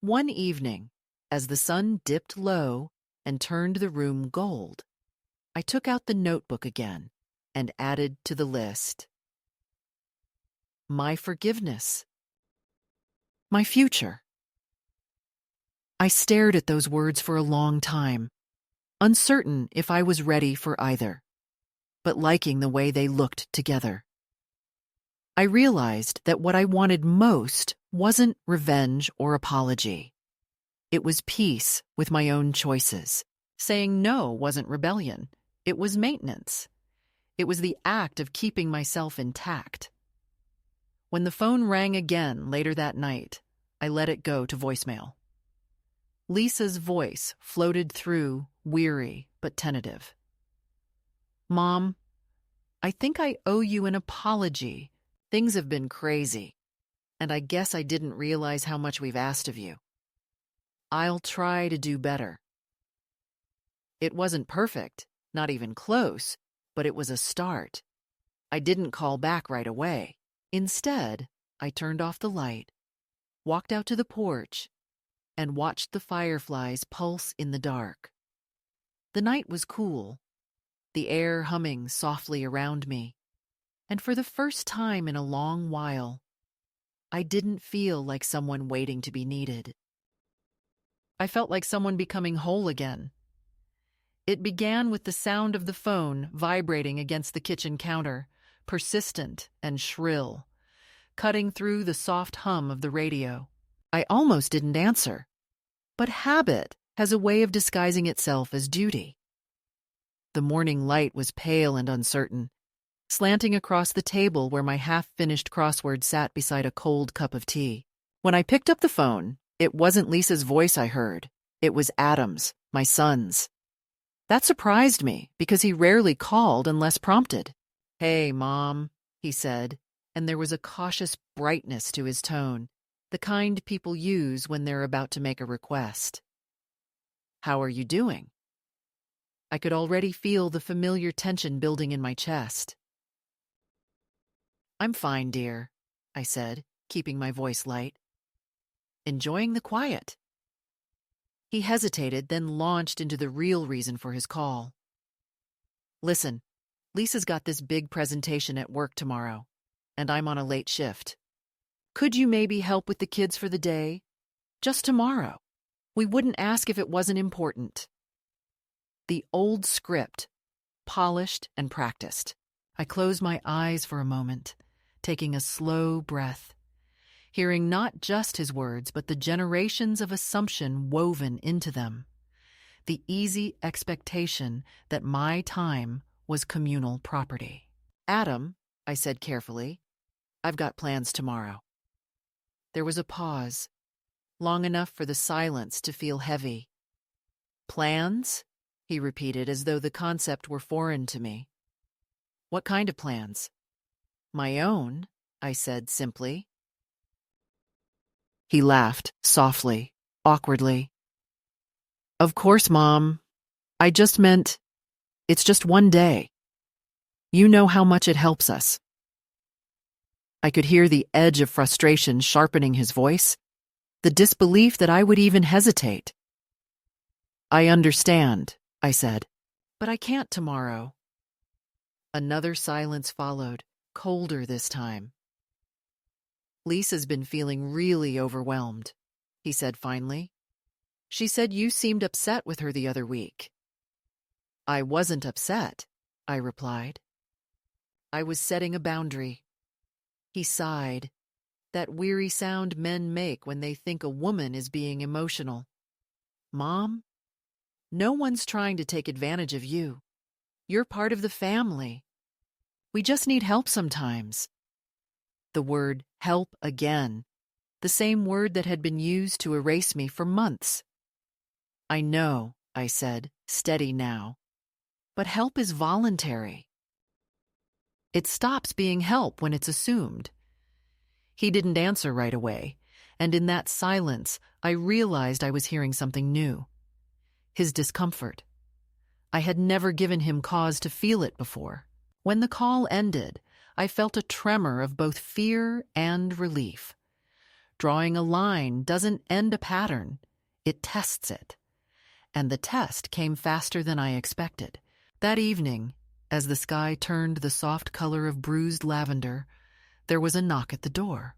One evening, as the sun dipped low and turned the room gold, I took out the notebook again and added to the list, my forgiveness, my future. I stared at those words for a long time, uncertain if I was ready for either, but liking the way they looked together. I realized that what I wanted most wasn't revenge or apology. It was peace with my own choices. Saying no wasn't rebellion. It was maintenance. It was the act of keeping myself intact. When the phone rang again later that night, I let it go to voicemail. Lisa's voice floated through, weary but tentative. "Mom, I think I owe you an apology. Things have been crazy, and I guess I didn't realize how much we've asked of you. I'll try to do better." It wasn't perfect, not even close, but it was a start. I didn't call back right away. Instead, I turned off the light, walked out to the porch, and watched the fireflies pulse in the dark. The night was cool, the air humming softly around me, and for the first time in a long while, I didn't feel like someone waiting to be needed. I felt like someone becoming whole again. It began with the sound of the phone vibrating against the kitchen counter, persistent and shrill, cutting through the soft hum of the radio. I almost didn't answer, but habit has a way of disguising itself as duty. The morning light was pale and uncertain, slanting across the table where my half-finished crossword sat beside a cold cup of tea. When I picked up the phone, it wasn't Lisa's voice I heard. It was Adam's, my son's. That surprised me because he rarely called unless prompted. "Hey, Mom," he said, and there was a cautious brightness to his tone, the kind people use when they're about to make a request. "How are you doing?" I could already feel the familiar tension building in my chest. "I'm fine, dear," I said, keeping my voice light. "Enjoying the quiet." He hesitated, then launched into the real reason for his call. "Listen, Lisa's got this big presentation at work tomorrow, and I'm on a late shift. Could you maybe help with the kids for the day? Just tomorrow. We wouldn't ask if it wasn't important." The old script, polished and practiced. I closed my eyes for a moment, taking a slow breath, hearing not just his words, but the generations of assumption woven into them. The easy expectation that my time was communal property. "Adam," I said carefully, "I've got plans tomorrow." There was a pause, long enough for the silence to feel heavy. "Plans?" he repeated as though the concept were foreign to me. "What kind of plans?" "My own," I said simply. He laughed, softly, awkwardly. "Of course, Mom. I just meant, it's just one day. You know how much it helps us." I could hear the edge of frustration sharpening his voice, the disbelief that I would even hesitate. "I understand," I said, "but I can't tomorrow." Another silence followed, colder this time. "Lisa's been feeling really overwhelmed," he said finally. "She said you seemed upset with her the other week." "I wasn't upset," I replied. "I was setting a boundary." He sighed, that weary sound men make when they think a woman is being emotional. "Mom, no one's trying to take advantage of you. You're part of the family. We just need help sometimes." The word help again, the same word that had been used to erase me for months. "I know," I said, steady now, "but help is voluntary. It stops being help when it's assumed." He didn't answer right away, and in that silence, I realized I was hearing something new. His discomfort. I had never given him cause to feel it before. When the call ended, I felt a tremor of both fear and relief. Drawing a line doesn't end a pattern, it tests it. And the test came faster than I expected. That evening, as the sky turned the soft color of bruised lavender, there was a knock at the door.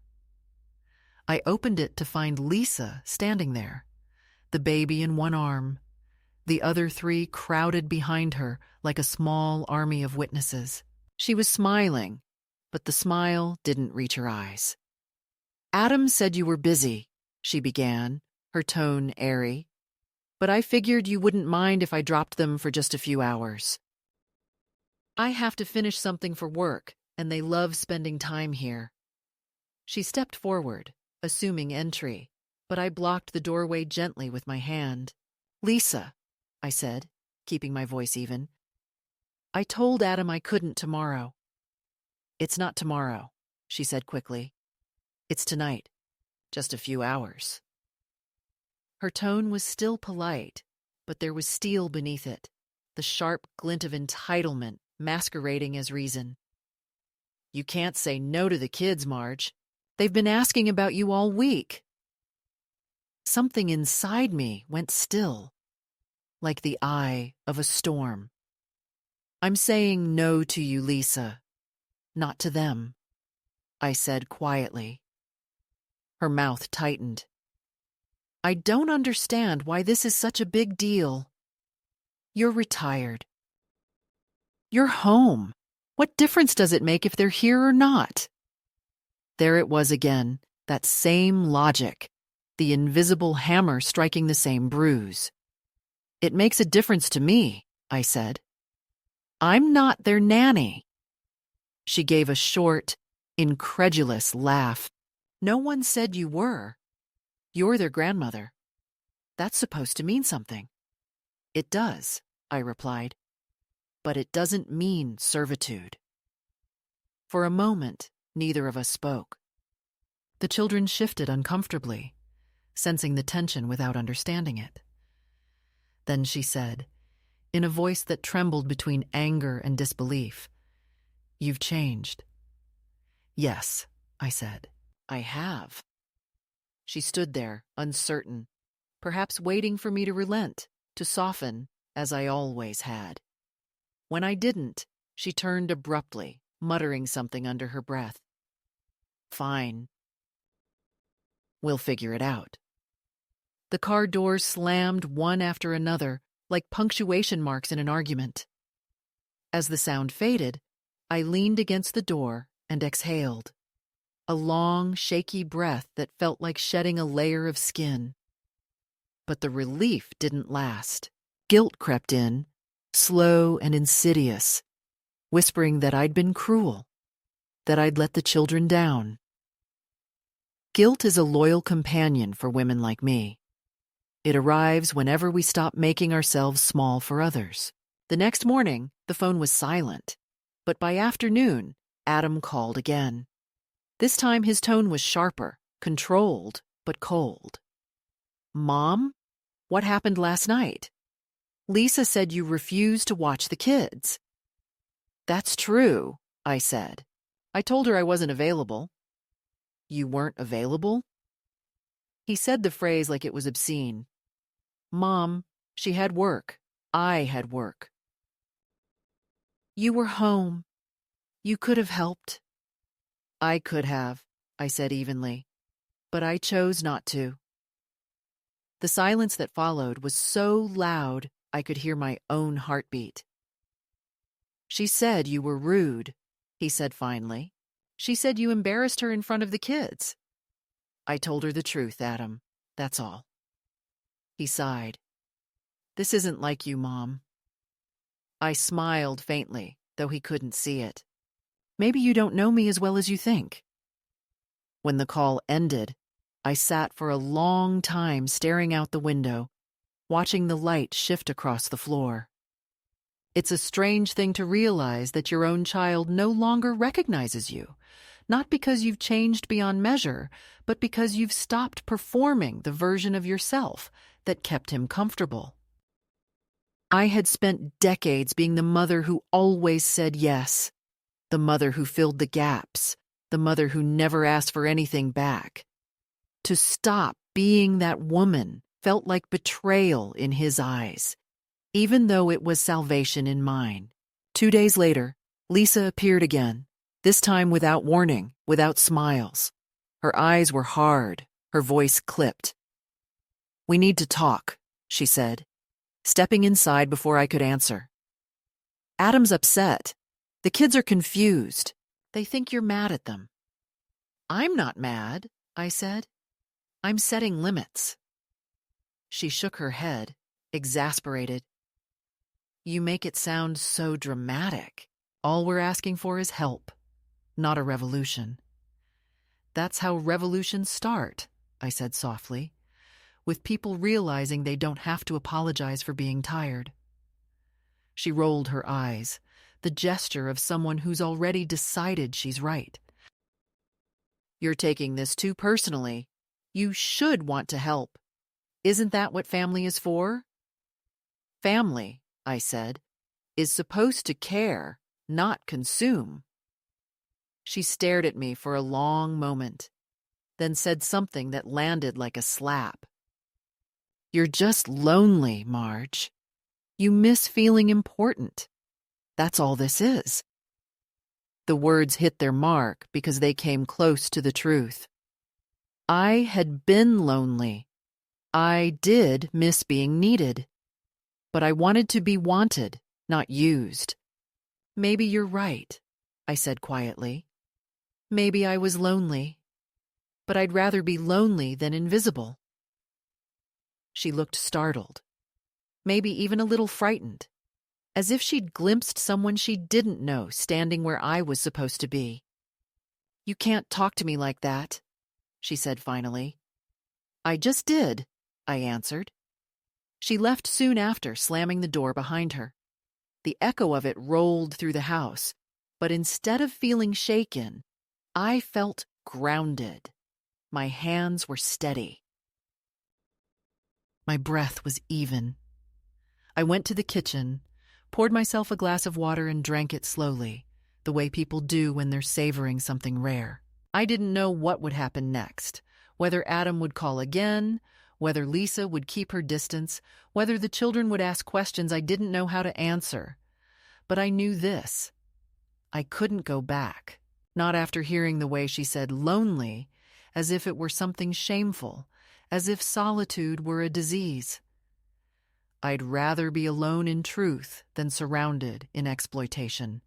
I opened it to find Lisa standing there, the baby in one arm, the other three crowded behind her like a small army of witnesses. She was smiling, but the smile didn't reach her eyes. "Adam said you were busy," she began, her tone airy, "but I figured you wouldn't mind if I dropped them for just a few hours. I have to finish something for work, and they love spending time here." She stepped forward, assuming entry, but I blocked the doorway gently with my hand. "Lisa," I said, keeping my voice even, "I told Adam I couldn't tomorrow." "It's not tomorrow," she said quickly. "It's tonight. Just a few hours." Her tone was still polite, but there was steel beneath it, the sharp glint of entitlement masquerading as reason. "You can't say no to the kids, Marge. They've been asking about you all week." Something inside me went still, like the eye of a storm. "I'm saying no to you, Lisa, not to them," I said quietly. Her mouth tightened. "I don't understand why this is such a big deal. You're retired. You're home. What difference does it make if they're here or not?" There it was again, that same logic, the invisible hammer striking the same bruise. "It makes a difference to me," I said. "I'm not their nanny." She gave a short, incredulous laugh. No one said you were. You're their grandmother. That's supposed to mean something. It does, I replied. But it doesn't mean servitude. For a moment, neither of us spoke. The children shifted uncomfortably, sensing the tension without understanding it. Then she said, in a voice that trembled between anger and disbelief, "You've changed." "Yes," I said, "I have." She stood there, uncertain, perhaps waiting for me to relent, to soften, as I always had. When I didn't, she turned abruptly, muttering something under her breath. "Fine. We'll figure it out." The car doors slammed one after another, like punctuation marks in an argument. As the sound faded, I leaned against the door and exhaled, a long, shaky breath that felt like shedding a layer of skin. But the relief didn't last. Guilt crept in, slow and insidious, whispering that I'd been cruel, that I'd let the children down. Guilt is a loyal companion for women like me. It arrives whenever we stop making ourselves small for others. The next morning, the phone was silent, but by afternoon, Adam called again. This time his tone was sharper, controlled, but cold. "Mom, what happened last night? Lisa said you refused to watch the kids." "That's true," I said. "I told her I wasn't available." "You weren't available?" He said the phrase like it was obscene. "Mom, she had work. I had work." "You were home. You could have helped." "I could have," I said evenly, "but I chose not to." The silence that followed was so loud I could hear my own heartbeat. "She said you were rude," he said finally. "She said you embarrassed her in front of the kids." "I told her the truth, Adam. That's all." He sighed. "This isn't like you, Mom." I smiled faintly, though he couldn't see it. "Maybe you don't know me as well as you think." When the call ended, I sat for a long time staring out the window, watching the light shift across the floor. It's a strange thing to realize that your own child no longer recognizes you, not because you've changed beyond measure, but because you've stopped performing the version of yourself that kept him comfortable. I had spent decades being the mother who always said yes, the mother who filled the gaps, the mother who never asked for anything back. To stop being that woman felt like betrayal in his eyes, even though it was salvation in mine. 2 days later, Lisa appeared again, this time without warning, without smiles. Her eyes were hard, her voice clipped. "We need to talk," she said, stepping inside before I could answer. "Adam's upset. The kids are confused. They think you're mad at them." "I'm not mad," I said. "I'm setting limits." She shook her head, exasperated. "You make it sound so dramatic. All we're asking for is help, not a revolution." "That's how revolutions start," I said softly, "with people realizing they don't have to apologize for being tired." She rolled her eyes, the gesture of someone who's already decided she's right. "You're taking this too personally. You should want to help. Isn't that what family is for?" "Family," I said, "is supposed to care, not consume." She stared at me for a long moment, then said something that landed like a slap. "You're just lonely, Marge. You miss feeling important. That's all this is." The words hit their mark because they came close to the truth. I had been lonely. I did miss being needed. But I wanted to be wanted, not used. "Maybe you're right," I said quietly. "Maybe I was lonely. But I'd rather be lonely than invisible." She looked startled, maybe even a little frightened, as if she'd glimpsed someone she didn't know standing where I was supposed to be. "You can't talk to me like that," she said finally. "I just did," I answered. She left soon after, slamming the door behind her. The echo of it rolled through the house, but instead of feeling shaken, I felt grounded. My hands were steady. My breath was even. I went to the kitchen, poured myself a glass of water and drank it slowly, the way people do when they're savoring something rare. I didn't know what would happen next, whether Adam would call again, whether Lisa would keep her distance, whether the children would ask questions I didn't know how to answer. But I knew this. I couldn't go back, not after hearing the way she said lonely, as if it were something shameful, as if solitude were a disease. I'd rather be alone in truth than surrounded in exploitation.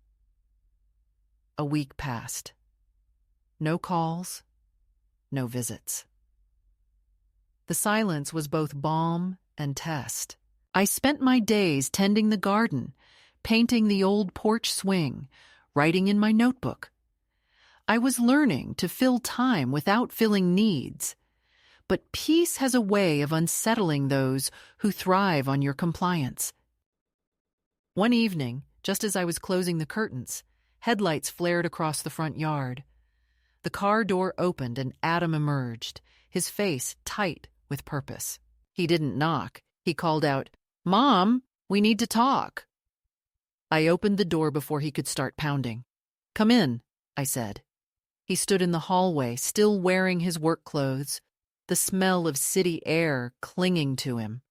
A week passed. No calls, no visits. The silence was both balm and test. I spent my days tending the garden, painting the old porch swing, writing in my notebook. I was learning to fill time without filling needs. But peace has a way of unsettling those who thrive on your compliance. One evening, just as I was closing the curtains, headlights flared across the front yard. The car door opened and Adam emerged, his face tight with purpose. He didn't knock. He called out, "Mom, we need to talk." I opened the door before he could start pounding. "Come in," I said. He stood in the hallway, still wearing his work clothes, the smell of city air clinging to him.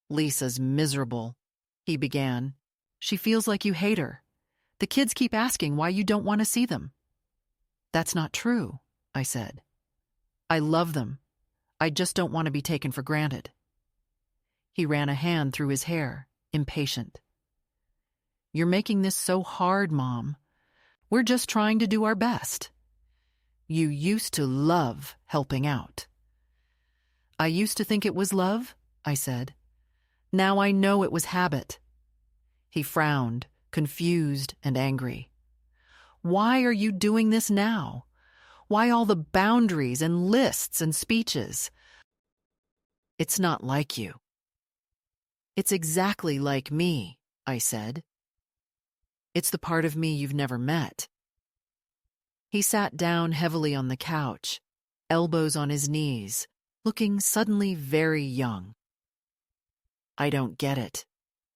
"Lisa's miserable," he began. "She feels like you hate her. The kids keep asking why you don't want to see them." "That's not true," I said. "I love them. I just don't want to be taken for granted." He ran a hand through his hair, impatient. "You're making this so hard, Mom. We're just trying to do our best. You used to love helping out." "I used to think it was love," I said. "Now I know it was habit." He frowned, confused and angry. "Why are you doing this now? Why all the boundaries and lists and speeches?" "It's not like you." "It's exactly like me," I said. "It's the part of me you've never met." He sat down heavily on the couch, elbows on his knees, looking suddenly very young. "I don't get it,"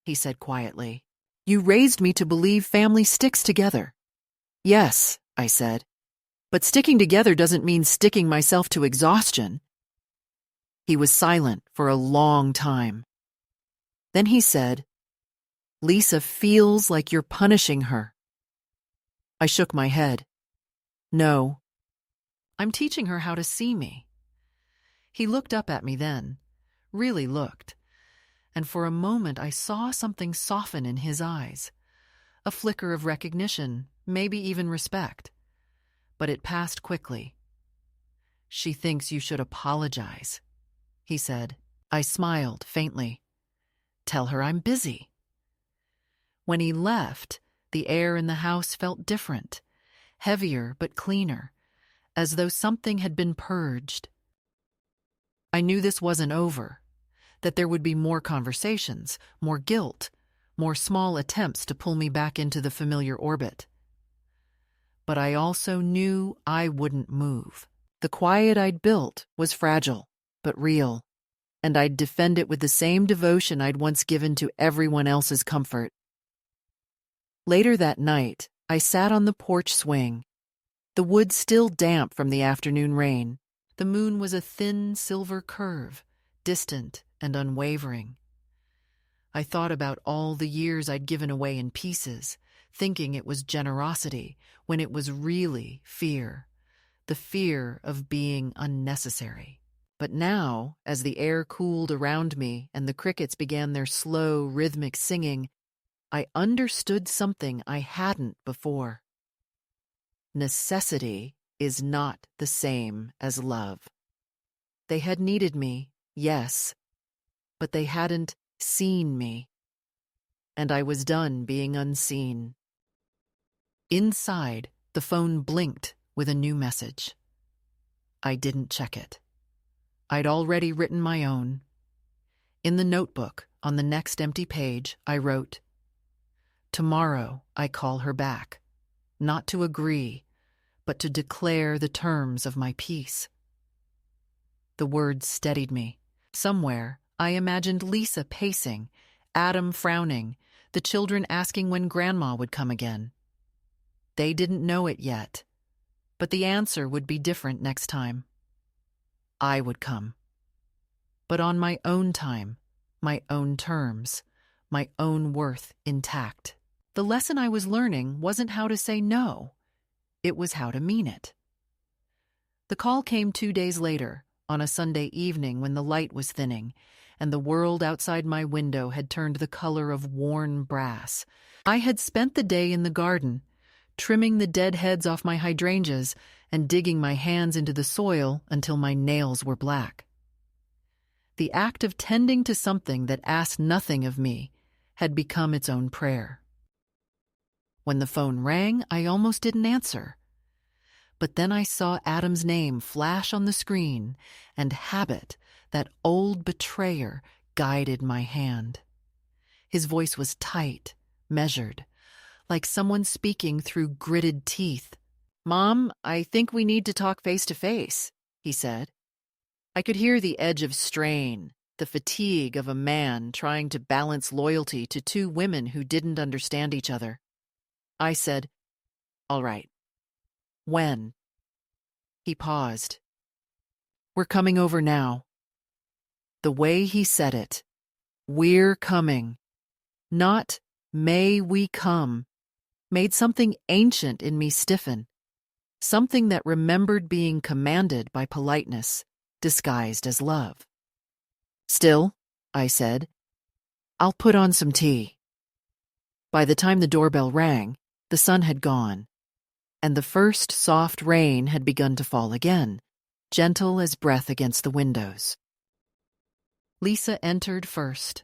he said quietly. "You raised me to believe family sticks together." "Yes," I said, "but sticking together doesn't mean sticking myself to exhaustion." He was silent for a long time. Then he said, "Lisa feels like you're punishing her." I shook my head. "No, I'm teaching her how to see me." He looked up at me then, really looked, and for a moment I saw something soften in his eyes, a flicker of recognition, maybe even respect. But it passed quickly. "She thinks you should apologize," he said. I smiled faintly. "Tell her I'm busy." When he left, the air in the house felt different, heavier but cleaner, as though something had been purged. I knew this wasn't over, that there would be more conversations, more guilt, more small attempts to pull me back into the familiar orbit. But I also knew I wouldn't move. The quiet I'd built was fragile, but real, and I'd defend it with the same devotion I'd once given to everyone else's comfort. Later that night, I sat on the porch swing, the wood still damp from the afternoon rain. The moon was a thin silver curve, distant and unwavering. I thought about all the years I'd given away in pieces, thinking it was generosity, when it was really fear, the fear of being unnecessary. But now, as the air cooled around me and the crickets began their slow, rhythmic singing, I understood something I hadn't before. Necessity is not the same as love. They had needed me, yes, but they hadn't seen me. and I was done being unseen. Inside, the phone blinked with a new message. I didn't check it. I'd already written my own. In the notebook, on the next empty page, I wrote, "Tomorrow I call her back, not to agree, but to declare the terms of my peace." The words steadied me. Somewhere, I imagined Lisa pacing, Adam frowning, the children asking when Grandma would come again. They didn't know it yet, but the answer would be different next time. I would come. But on my own time, my own terms, my own worth intact. The lesson I was learning wasn't how to say no. It was how to mean it. The call came 2 days later, on a Sunday evening when the light was thinning, and the world outside my window had turned the color of worn brass. I had spent the day in the garden, trimming the dead heads off my hydrangeas and digging my hands into the soil until my nails were black. The act of tending to something that asked nothing of me had become its own prayer. When the phone rang, I almost didn't answer. But then I saw Adam's name flash on the screen, and habit, that old betrayer, guided my hand. His voice was tight, measured, like someone speaking through gritted teeth. "Mom, I think we need to talk face to face," he said. I could hear the edge of strain, the fatigue of a man trying to balance loyalty to two women who didn't understand each other. I said, "All right. When?" He paused. "We're coming over now." The way he said it, "We're coming," not "may we come," made something ancient in me stiffen, something that remembered being commanded by politeness, disguised as love. "Still," I said, "I'll put on some tea." By the time the doorbell rang, the sun had gone, and the first soft rain had begun to fall again, gentle as breath against the windows. Lisa entered first,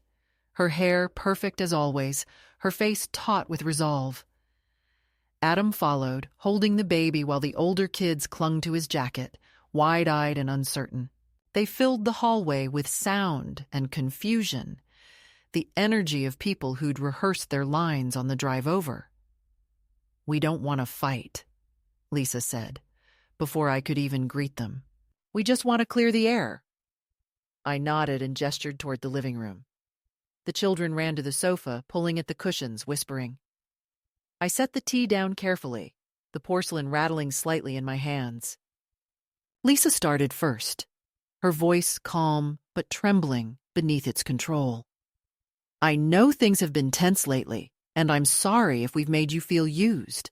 her hair perfect as always, her face taut with resolve. Adam followed, holding the baby while the older kids clung to his jacket, wide-eyed and uncertain. They filled the hallway with sound and confusion, the energy of people who'd rehearsed their lines on the drive over. "We don't want to fight," Lisa said, before I could even greet them. "We just want to clear the air." I nodded and gestured toward the living room. The children ran to the sofa, pulling at the cushions, whispering. I set the tea down carefully, the porcelain rattling slightly in my hands. Lisa started first, her voice calm but trembling beneath its control. "I know things have been tense lately, and I'm sorry if we've made you feel used.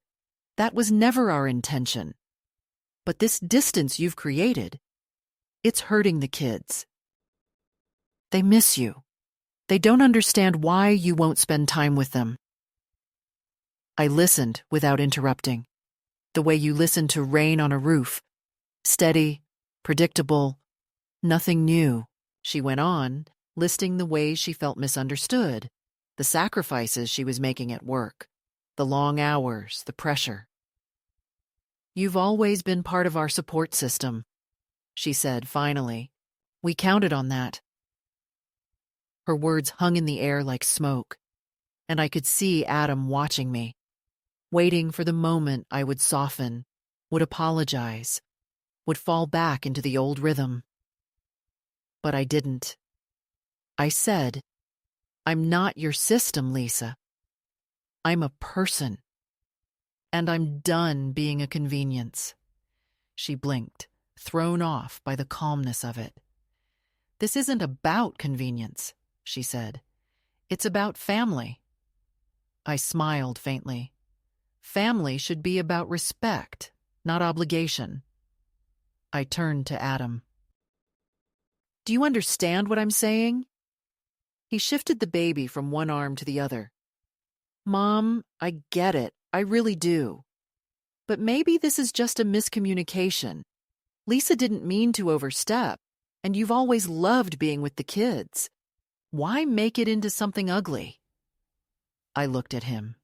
That was never our intention. But this distance you've created, it's hurting the kids. They miss you. They don't understand why you won't spend time with them." I listened without interrupting, the way you listen to rain on a roof. Steady, predictable, nothing new. She went on, listing the ways she felt misunderstood, the sacrifices she was making at work, the long hours, the pressure. "You've always been part of our support system," she said finally. "We counted on that." Her words hung in the air like smoke, and I could see Adam watching me, waiting for the moment I would soften, would apologize, would fall back into the old rhythm. But I didn't. I said, "I'm not your system, Lisa. I'm a person. And I'm done being a convenience." She blinked, thrown off by the calmness of it. "This isn't about convenience," she said. "It's about family." I smiled faintly. Family should be about respect, not obligation. I turned to Adam. "Do you understand what I'm saying?" He shifted the baby from one arm to the other. "Mom, I get it. I really do. But maybe this is just a miscommunication. Lisa didn't mean to overstep, and you've always loved being with the kids. Why make it into something ugly?" I looked at him,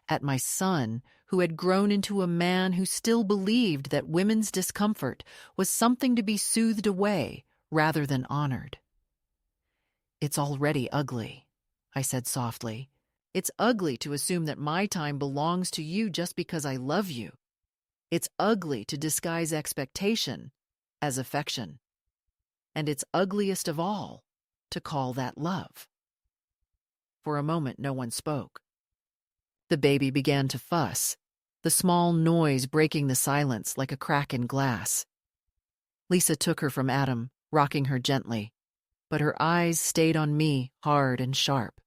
at my son, who had grown into a man who still believed that women's discomfort was something to be soothed away rather than honored. "It's already ugly," I said softly. "It's ugly to assume that my time belongs to you just because I love you. It's ugly to disguise expectation as affection. And it's ugliest of all to call that love." For a moment, no one spoke. The baby began to fuss, the small noise breaking the silence like a crack in glass. Lisa took her from Adam, rocking her gently, but her eyes stayed on me, hard and sharp.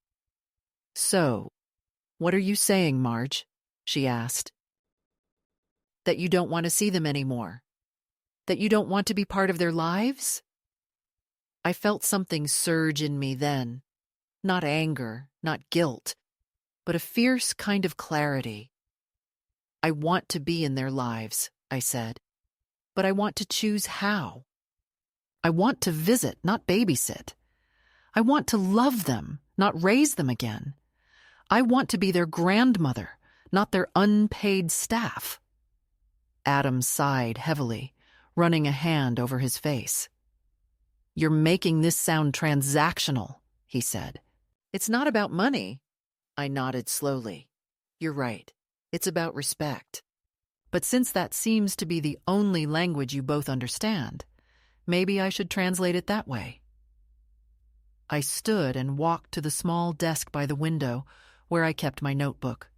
"So, what are you saying, Marge?" she asked. "That you don't want to see them anymore? That you don't want to be part of their lives?" I felt something surge in me then. Not anger, not guilt, but a fierce kind of clarity. "I want to be in their lives," I said, "but I want to choose how. I want to visit, not babysit. I want to love them, not raise them again. I want to be their grandmother, not their unpaid staff." Adam sighed heavily, running a hand over his face. "You're making this sound transactional," he said. "It's not about money." I nodded slowly. "You're right. It's about respect. But since that seems to be the only language you both understand, maybe I should translate it that way." I stood and walked to the small desk by the window where I kept my notebook.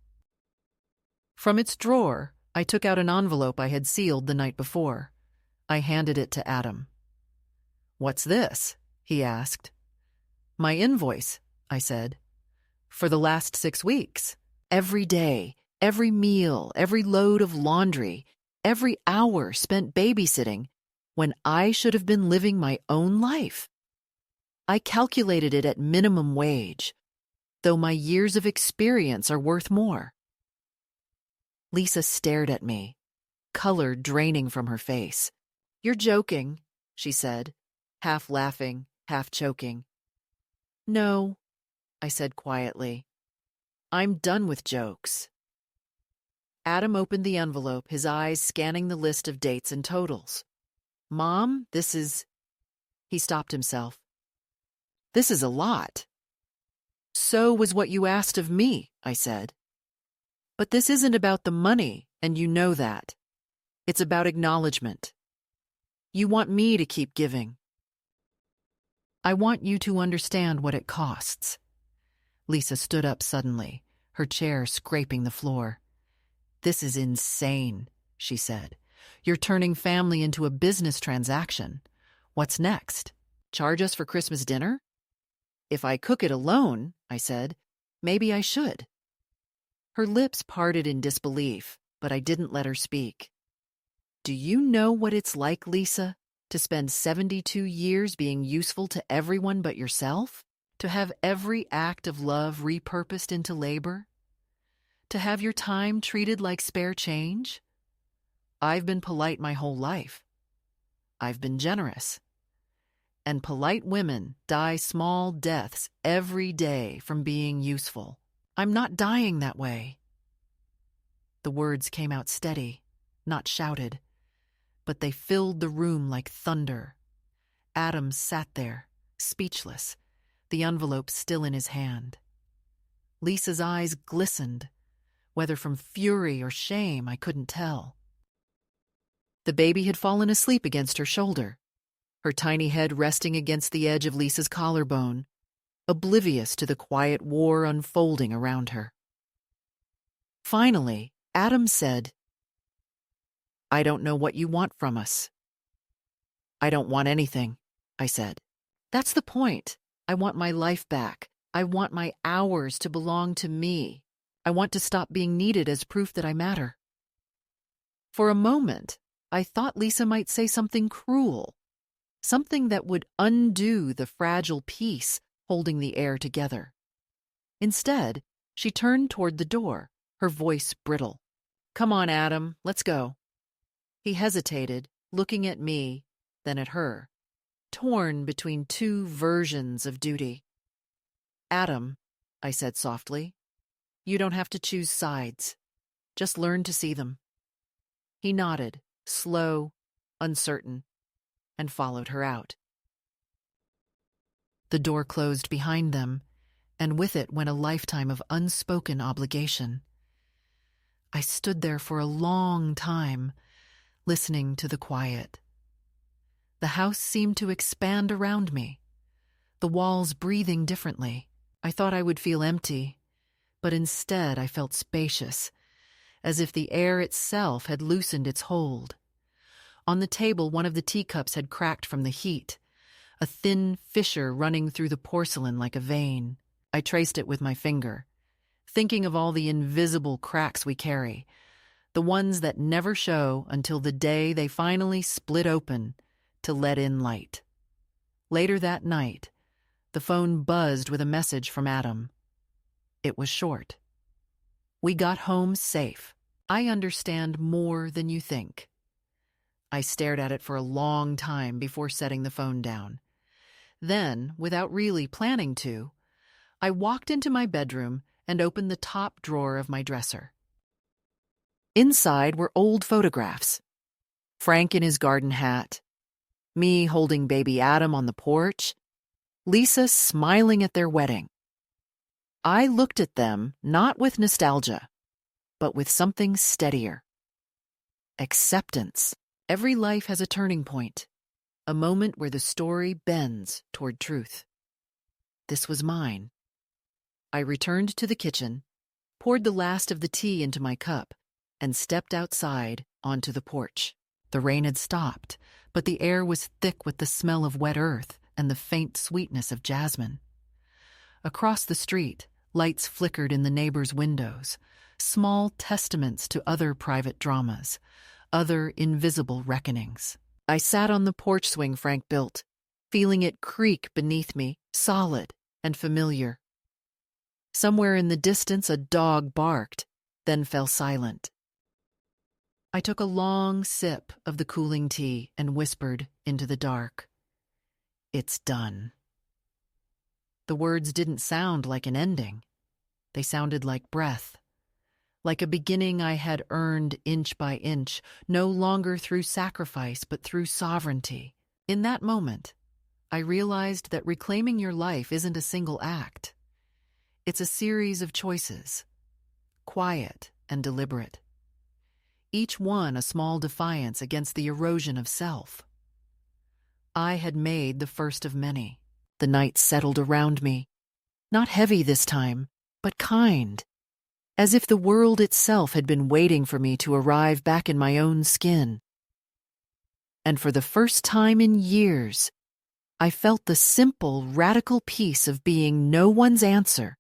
From its drawer, I took out an envelope I had sealed the night before. I handed it to Adam. "What's this?" he asked. "My invoice," I said. "For the last 6 weeks. Every day, every meal, every load of laundry, every hour spent babysitting when I should have been living my own life. I calculated it at minimum wage, though my years of experience are worth more." Lisa stared at me, color draining from her face. "You're joking," she said, half laughing, half choking. "No," I said quietly. "I'm done with jokes." Adam opened the envelope, his eyes scanning the list of dates and totals. "Mom, this is—" He stopped himself. "This is a lot." "So was what you asked of me," I said. "But this isn't about the money, and you know that. It's about acknowledgement. You want me to keep giving. I want you to understand what it costs." Lisa stood up suddenly, her chair scraping the floor. "This is insane," she said. "You're turning family into a business transaction. What's next? Charge us for Christmas dinner?" "If I cook it alone," I said, "maybe I should." Her lips parted in disbelief, but I didn't let her speak. "Do you know what it's like, Lisa, to spend 72 years being useful to everyone but yourself? To have every act of love repurposed into labor? To have your time treated like spare change? I've been polite my whole life. I've been generous. And polite women die small deaths every day from being useful. I'm not dying that way." The words came out steady, not shouted, but they filled the room like thunder. Adam sat there, speechless, the envelope still in his hand. Lisa's eyes glistened, whether from fury or shame I couldn't tell. The baby had fallen asleep against her shoulder, her tiny head resting against the edge of Lisa's collarbone, oblivious to the quiet war unfolding around her. Finally, Adam said, "I don't know what you want from us." "I don't want anything," I said. "That's the point. I want my life back. I want my hours to belong to me. I want to stop being needed as proof that I matter." For a moment, I thought Lisa might say something cruel, something that would undo the fragile peace holding the air together. Instead, she turned toward the door, her voice brittle. "Come on, Adam, let's go." He hesitated, looking at me, then at her, torn between two versions of duty. "Adam," I said softly, You don't have to choose sides. Just learn to see them." He nodded, slow, uncertain, and followed her out. The door closed behind them, and with it went a lifetime of unspoken obligation. I stood there for a long time, listening to the quiet. The house seemed to expand around me, the walls breathing differently. I thought I would feel empty, but instead I felt spacious, as if the air itself had loosened its hold. On the table, one of the teacups had cracked from the heat, a thin fissure running through the porcelain like a vein. I traced it with my finger, thinking of all the invisible cracks we carry, the ones that never show until the day they finally split open to let in light. Later that night, the phone buzzed with a message from Adam. It was short. "We got home safe. I understand more than you think." I stared at it for a long time before setting the phone down. Then, without really planning to, I walked into my bedroom and opened the top drawer of my dresser. Inside were old photographs. Frank in his garden hat, me holding baby Adam on the porch, Lisa smiling at their wedding. I looked at them not with nostalgia, but with something steadier. Acceptance. Every life has a turning point, a moment where the story bends toward truth. This was mine. I returned to the kitchen, poured the last of the tea into my cup, and stepped outside onto the porch. The rain had stopped, but the air was thick with the smell of wet earth and the faint sweetness of jasmine. Across the street, lights flickered in the neighbors' windows, small testaments to other private dramas, other invisible reckonings. I sat on the porch swing Frank built, feeling it creak beneath me, solid and familiar. Somewhere in the distance, a dog barked, then fell silent. I took a long sip of the cooling tea and whispered into the dark, "It's done." The words didn't sound like an ending. They sounded like breath, like a beginning I had earned inch by inch, no longer through sacrifice but through sovereignty. In that moment, I realized that reclaiming your life isn't a single act. It's a series of choices, quiet and deliberate. Each one a small defiance against the erosion of self. I had made the first of many. The night settled around me, not heavy this time, but kind, as if the world itself had been waiting for me to arrive back in my own skin. And for the first time in years, I felt the simple, radical peace of being no one's answer,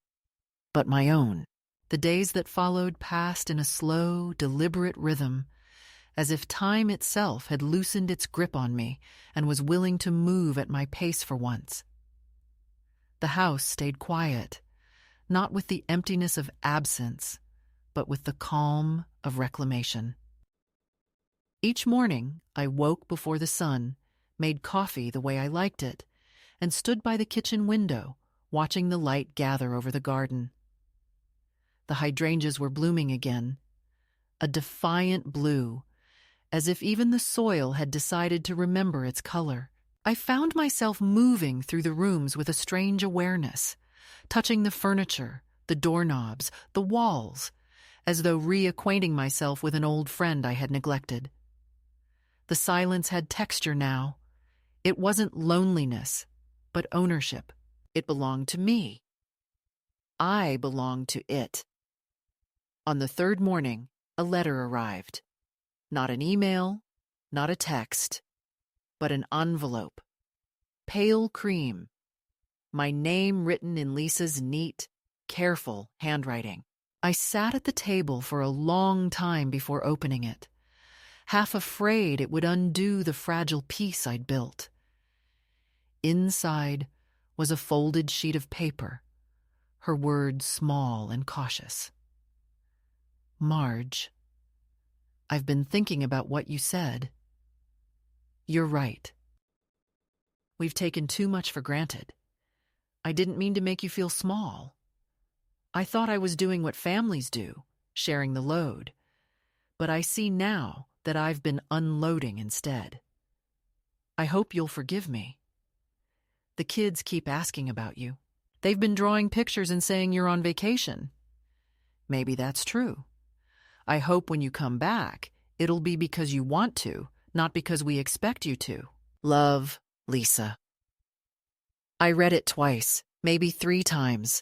but my own. The days that followed passed in a slow, deliberate rhythm, as if time itself had loosened its grip on me and was willing to move at my pace for once. The house stayed quiet, not with the emptiness of absence, but with the calm of reclamation. Each morning, I woke before the sun, made coffee the way I liked it, and stood by the kitchen window, watching the light gather over the garden. The hydrangeas were blooming again, a defiant blue, as if even the soil had decided to remember its color. I found myself moving through the rooms with a strange awareness, touching the furniture, the doorknobs, the walls, as though reacquainting myself with an old friend I had neglected. The silence had texture now. It wasn't loneliness, but ownership. It belonged to me. I belonged to it. On the third morning, a letter arrived. Not an email, not a text, but an envelope. Pale cream. My name written in Lisa's neat, careful handwriting. I sat at the table for a long time before opening it, half afraid it would undo the fragile peace I'd built. Inside was a folded sheet of paper, her words small and cautious. "Marge, I've been thinking about what you said. You're right. We've taken too much for granted. I didn't mean to make you feel small. I thought I was doing what families do, sharing the load. But I see now that I've been unloading instead. I hope you'll forgive me. The kids keep asking about you. They've been drawing pictures and saying you're on vacation. Maybe that's true. I hope when you come back, it'll be because you want to, not because we expect you to. Love, Lisa. I read it twice, maybe 3 times,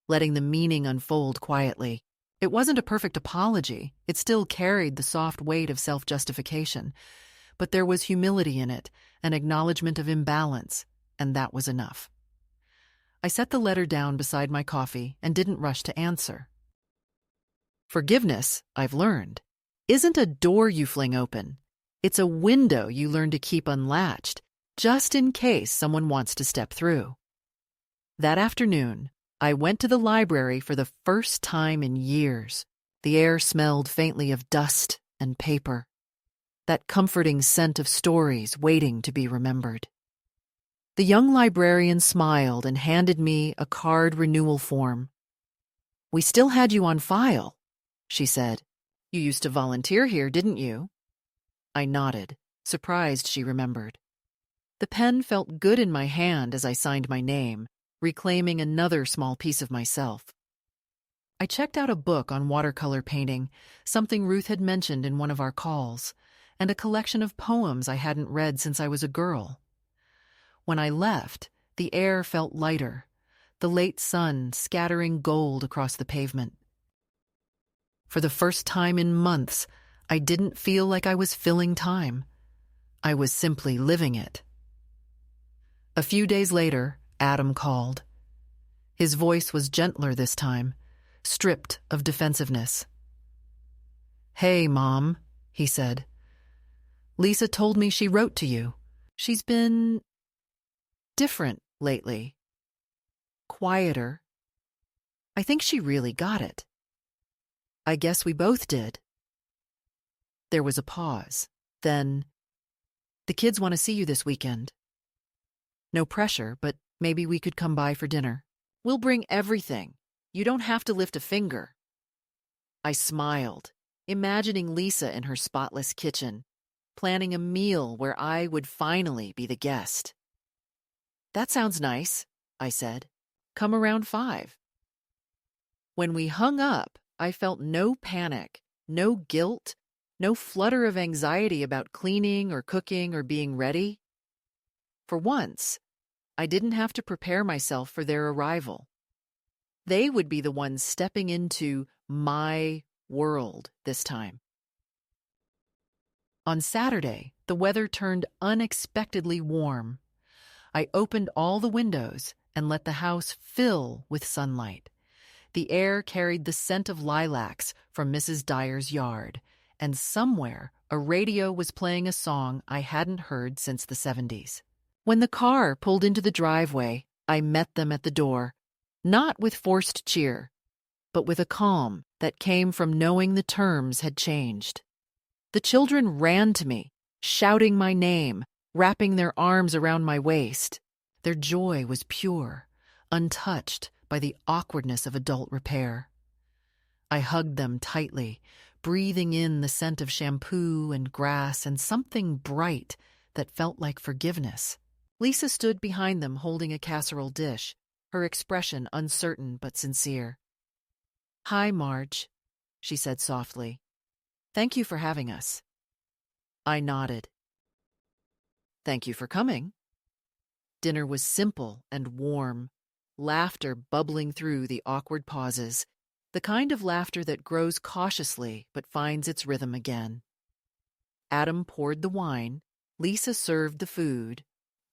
letting the meaning unfold quietly. It wasn't a perfect apology. It still carried the soft weight of self-justification. But there was humility in it, an acknowledgement of imbalance, and that was enough. I set the letter down beside my coffee and didn't rush to answer. Forgiveness, I've learned, isn't a door you fling open. It's a window you learn to keep unlatched, just in case someone wants to step through. That afternoon, I went to the library for the first time in years. The air smelled faintly of dust and paper, that comforting scent of stories waiting to be remembered. The young librarian smiled and handed me a card renewal form. "We still had you on file," she said. "You used to volunteer here, didn't you?" I nodded, surprised she remembered. The pen felt good in my hand as I signed my name, reclaiming another small piece of myself. I checked out a book on watercolor painting, something Ruth had mentioned in one of our calls, and a collection of poems I hadn't read since I was a girl. When I left, the air felt lighter, the late sun scattering gold across the pavement. For the first time in months, I didn't feel like I was filling time. I was simply living it. A few days later, Adam called. His voice was gentler this time, stripped of defensiveness. "Hey, Mom," he said. "Lisa told me she wrote to you. She's been different lately. Quieter. I think she really got it." "I guess we both did." There was a pause. Then, "The kids want to see you this weekend. No pressure, but maybe we could come by for dinner. We'll bring everything. You don't have to lift a finger." I smiled, imagining Lisa in her spotless kitchen, planning a meal where I would finally be the guest. "That sounds nice," I said. "Come around 5. When we hung up, I felt no panic, no guilt, no flutter of anxiety about cleaning or cooking or being ready. For once, I didn't have to prepare myself for their arrival. They would be the ones stepping into my world this time. On Saturday, the weather turned unexpectedly warm. I opened all the windows and let the house fill with sunlight. The air carried the scent of lilacs from Mrs. Dyer's yard, and somewhere a radio was playing a song I hadn't heard since the 70s. When the car pulled into the driveway, I met them at the door, not with forced cheer, but with a calm that came from knowing the terms had changed. The children ran to me, shouting my name, wrapping their arms around my waist. Their joy was pure, untouched by the awkwardness of adult repair. I hugged them tightly, breathing in the scent of shampoo and grass and something bright that felt like forgiveness. Lisa stood behind them holding a casserole dish, her expression uncertain but sincere. "Hi, Marge," she said softly. "Thank you for having us." I nodded. "Thank you for coming." Dinner was simple and warm, laughter bubbling through the awkward pauses, the kind of laughter that grows cautiously but finds its rhythm again. Adam poured the wine, Lisa served the food,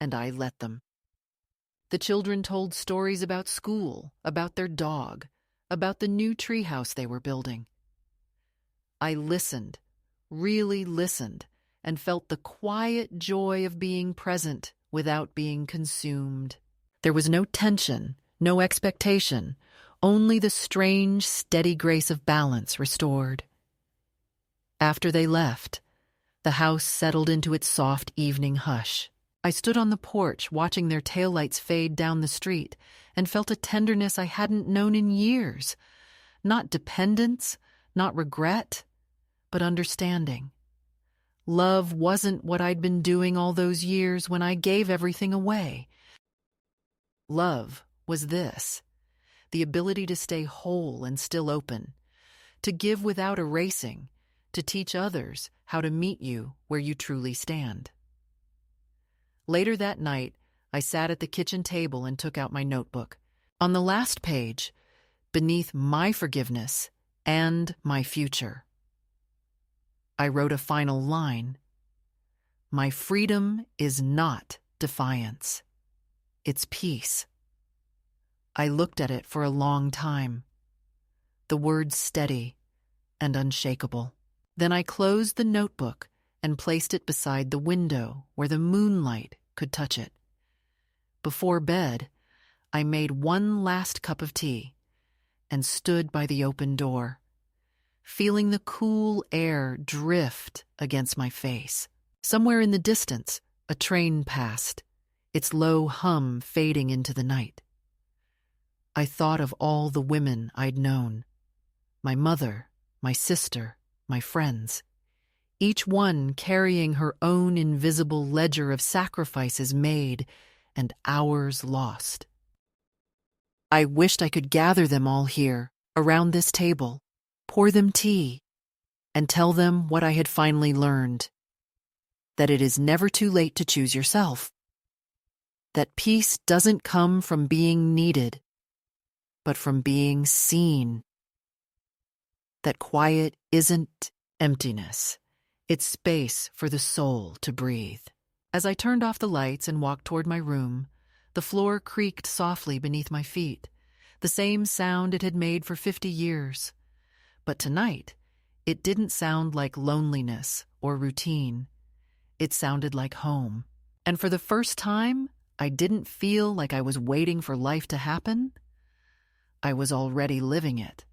and I let them. The children told stories about school, about their dog, about the new treehouse they were building. I listened, really listened, and felt the quiet joy of being present without being consumed. There was no tension, no expectation, only the strange, steady grace of balance restored. After they left, the house settled into its soft evening hush. I stood on the porch watching their taillights fade down the street and felt a tenderness I hadn't known in years. Not dependence, not regret, but understanding. Love wasn't what I'd been doing all those years when I gave everything away. Love was this: the ability to stay whole and still open, to give without erasing, to teach others how to meet you where you truly stand. Later that night, I sat at the kitchen table and took out my notebook. On the last page, beneath my forgiveness and my future, I wrote a final line. My freedom is not defiance. It's peace. I looked at it for a long time, the words steady and unshakable. Then I closed the notebook and placed it beside the window where the moonlight could touch it. Before bed, I made one last cup of tea and stood by the open door, feeling the cool air drift against my face. Somewhere in the distance, a train passed, its low hum fading into the night. I thought of all the women I'd known, my mother, my sister, my friends, each one carrying her own invisible ledger of sacrifices made and hours lost. I wished I could gather them all here, around this table, pour them tea, and tell them what I had finally learned: that it is never too late to choose yourself, that peace doesn't come from being needed, but from being seen, that quiet isn't emptiness, it's space for the soul to breathe. As I turned off the lights and walked toward my room, the floor creaked softly beneath my feet, the same sound it had made for 50 years. But tonight, it didn't sound like loneliness or routine. It sounded like home. And for the first time, I didn't feel like I was waiting for life to happen. I was already living it.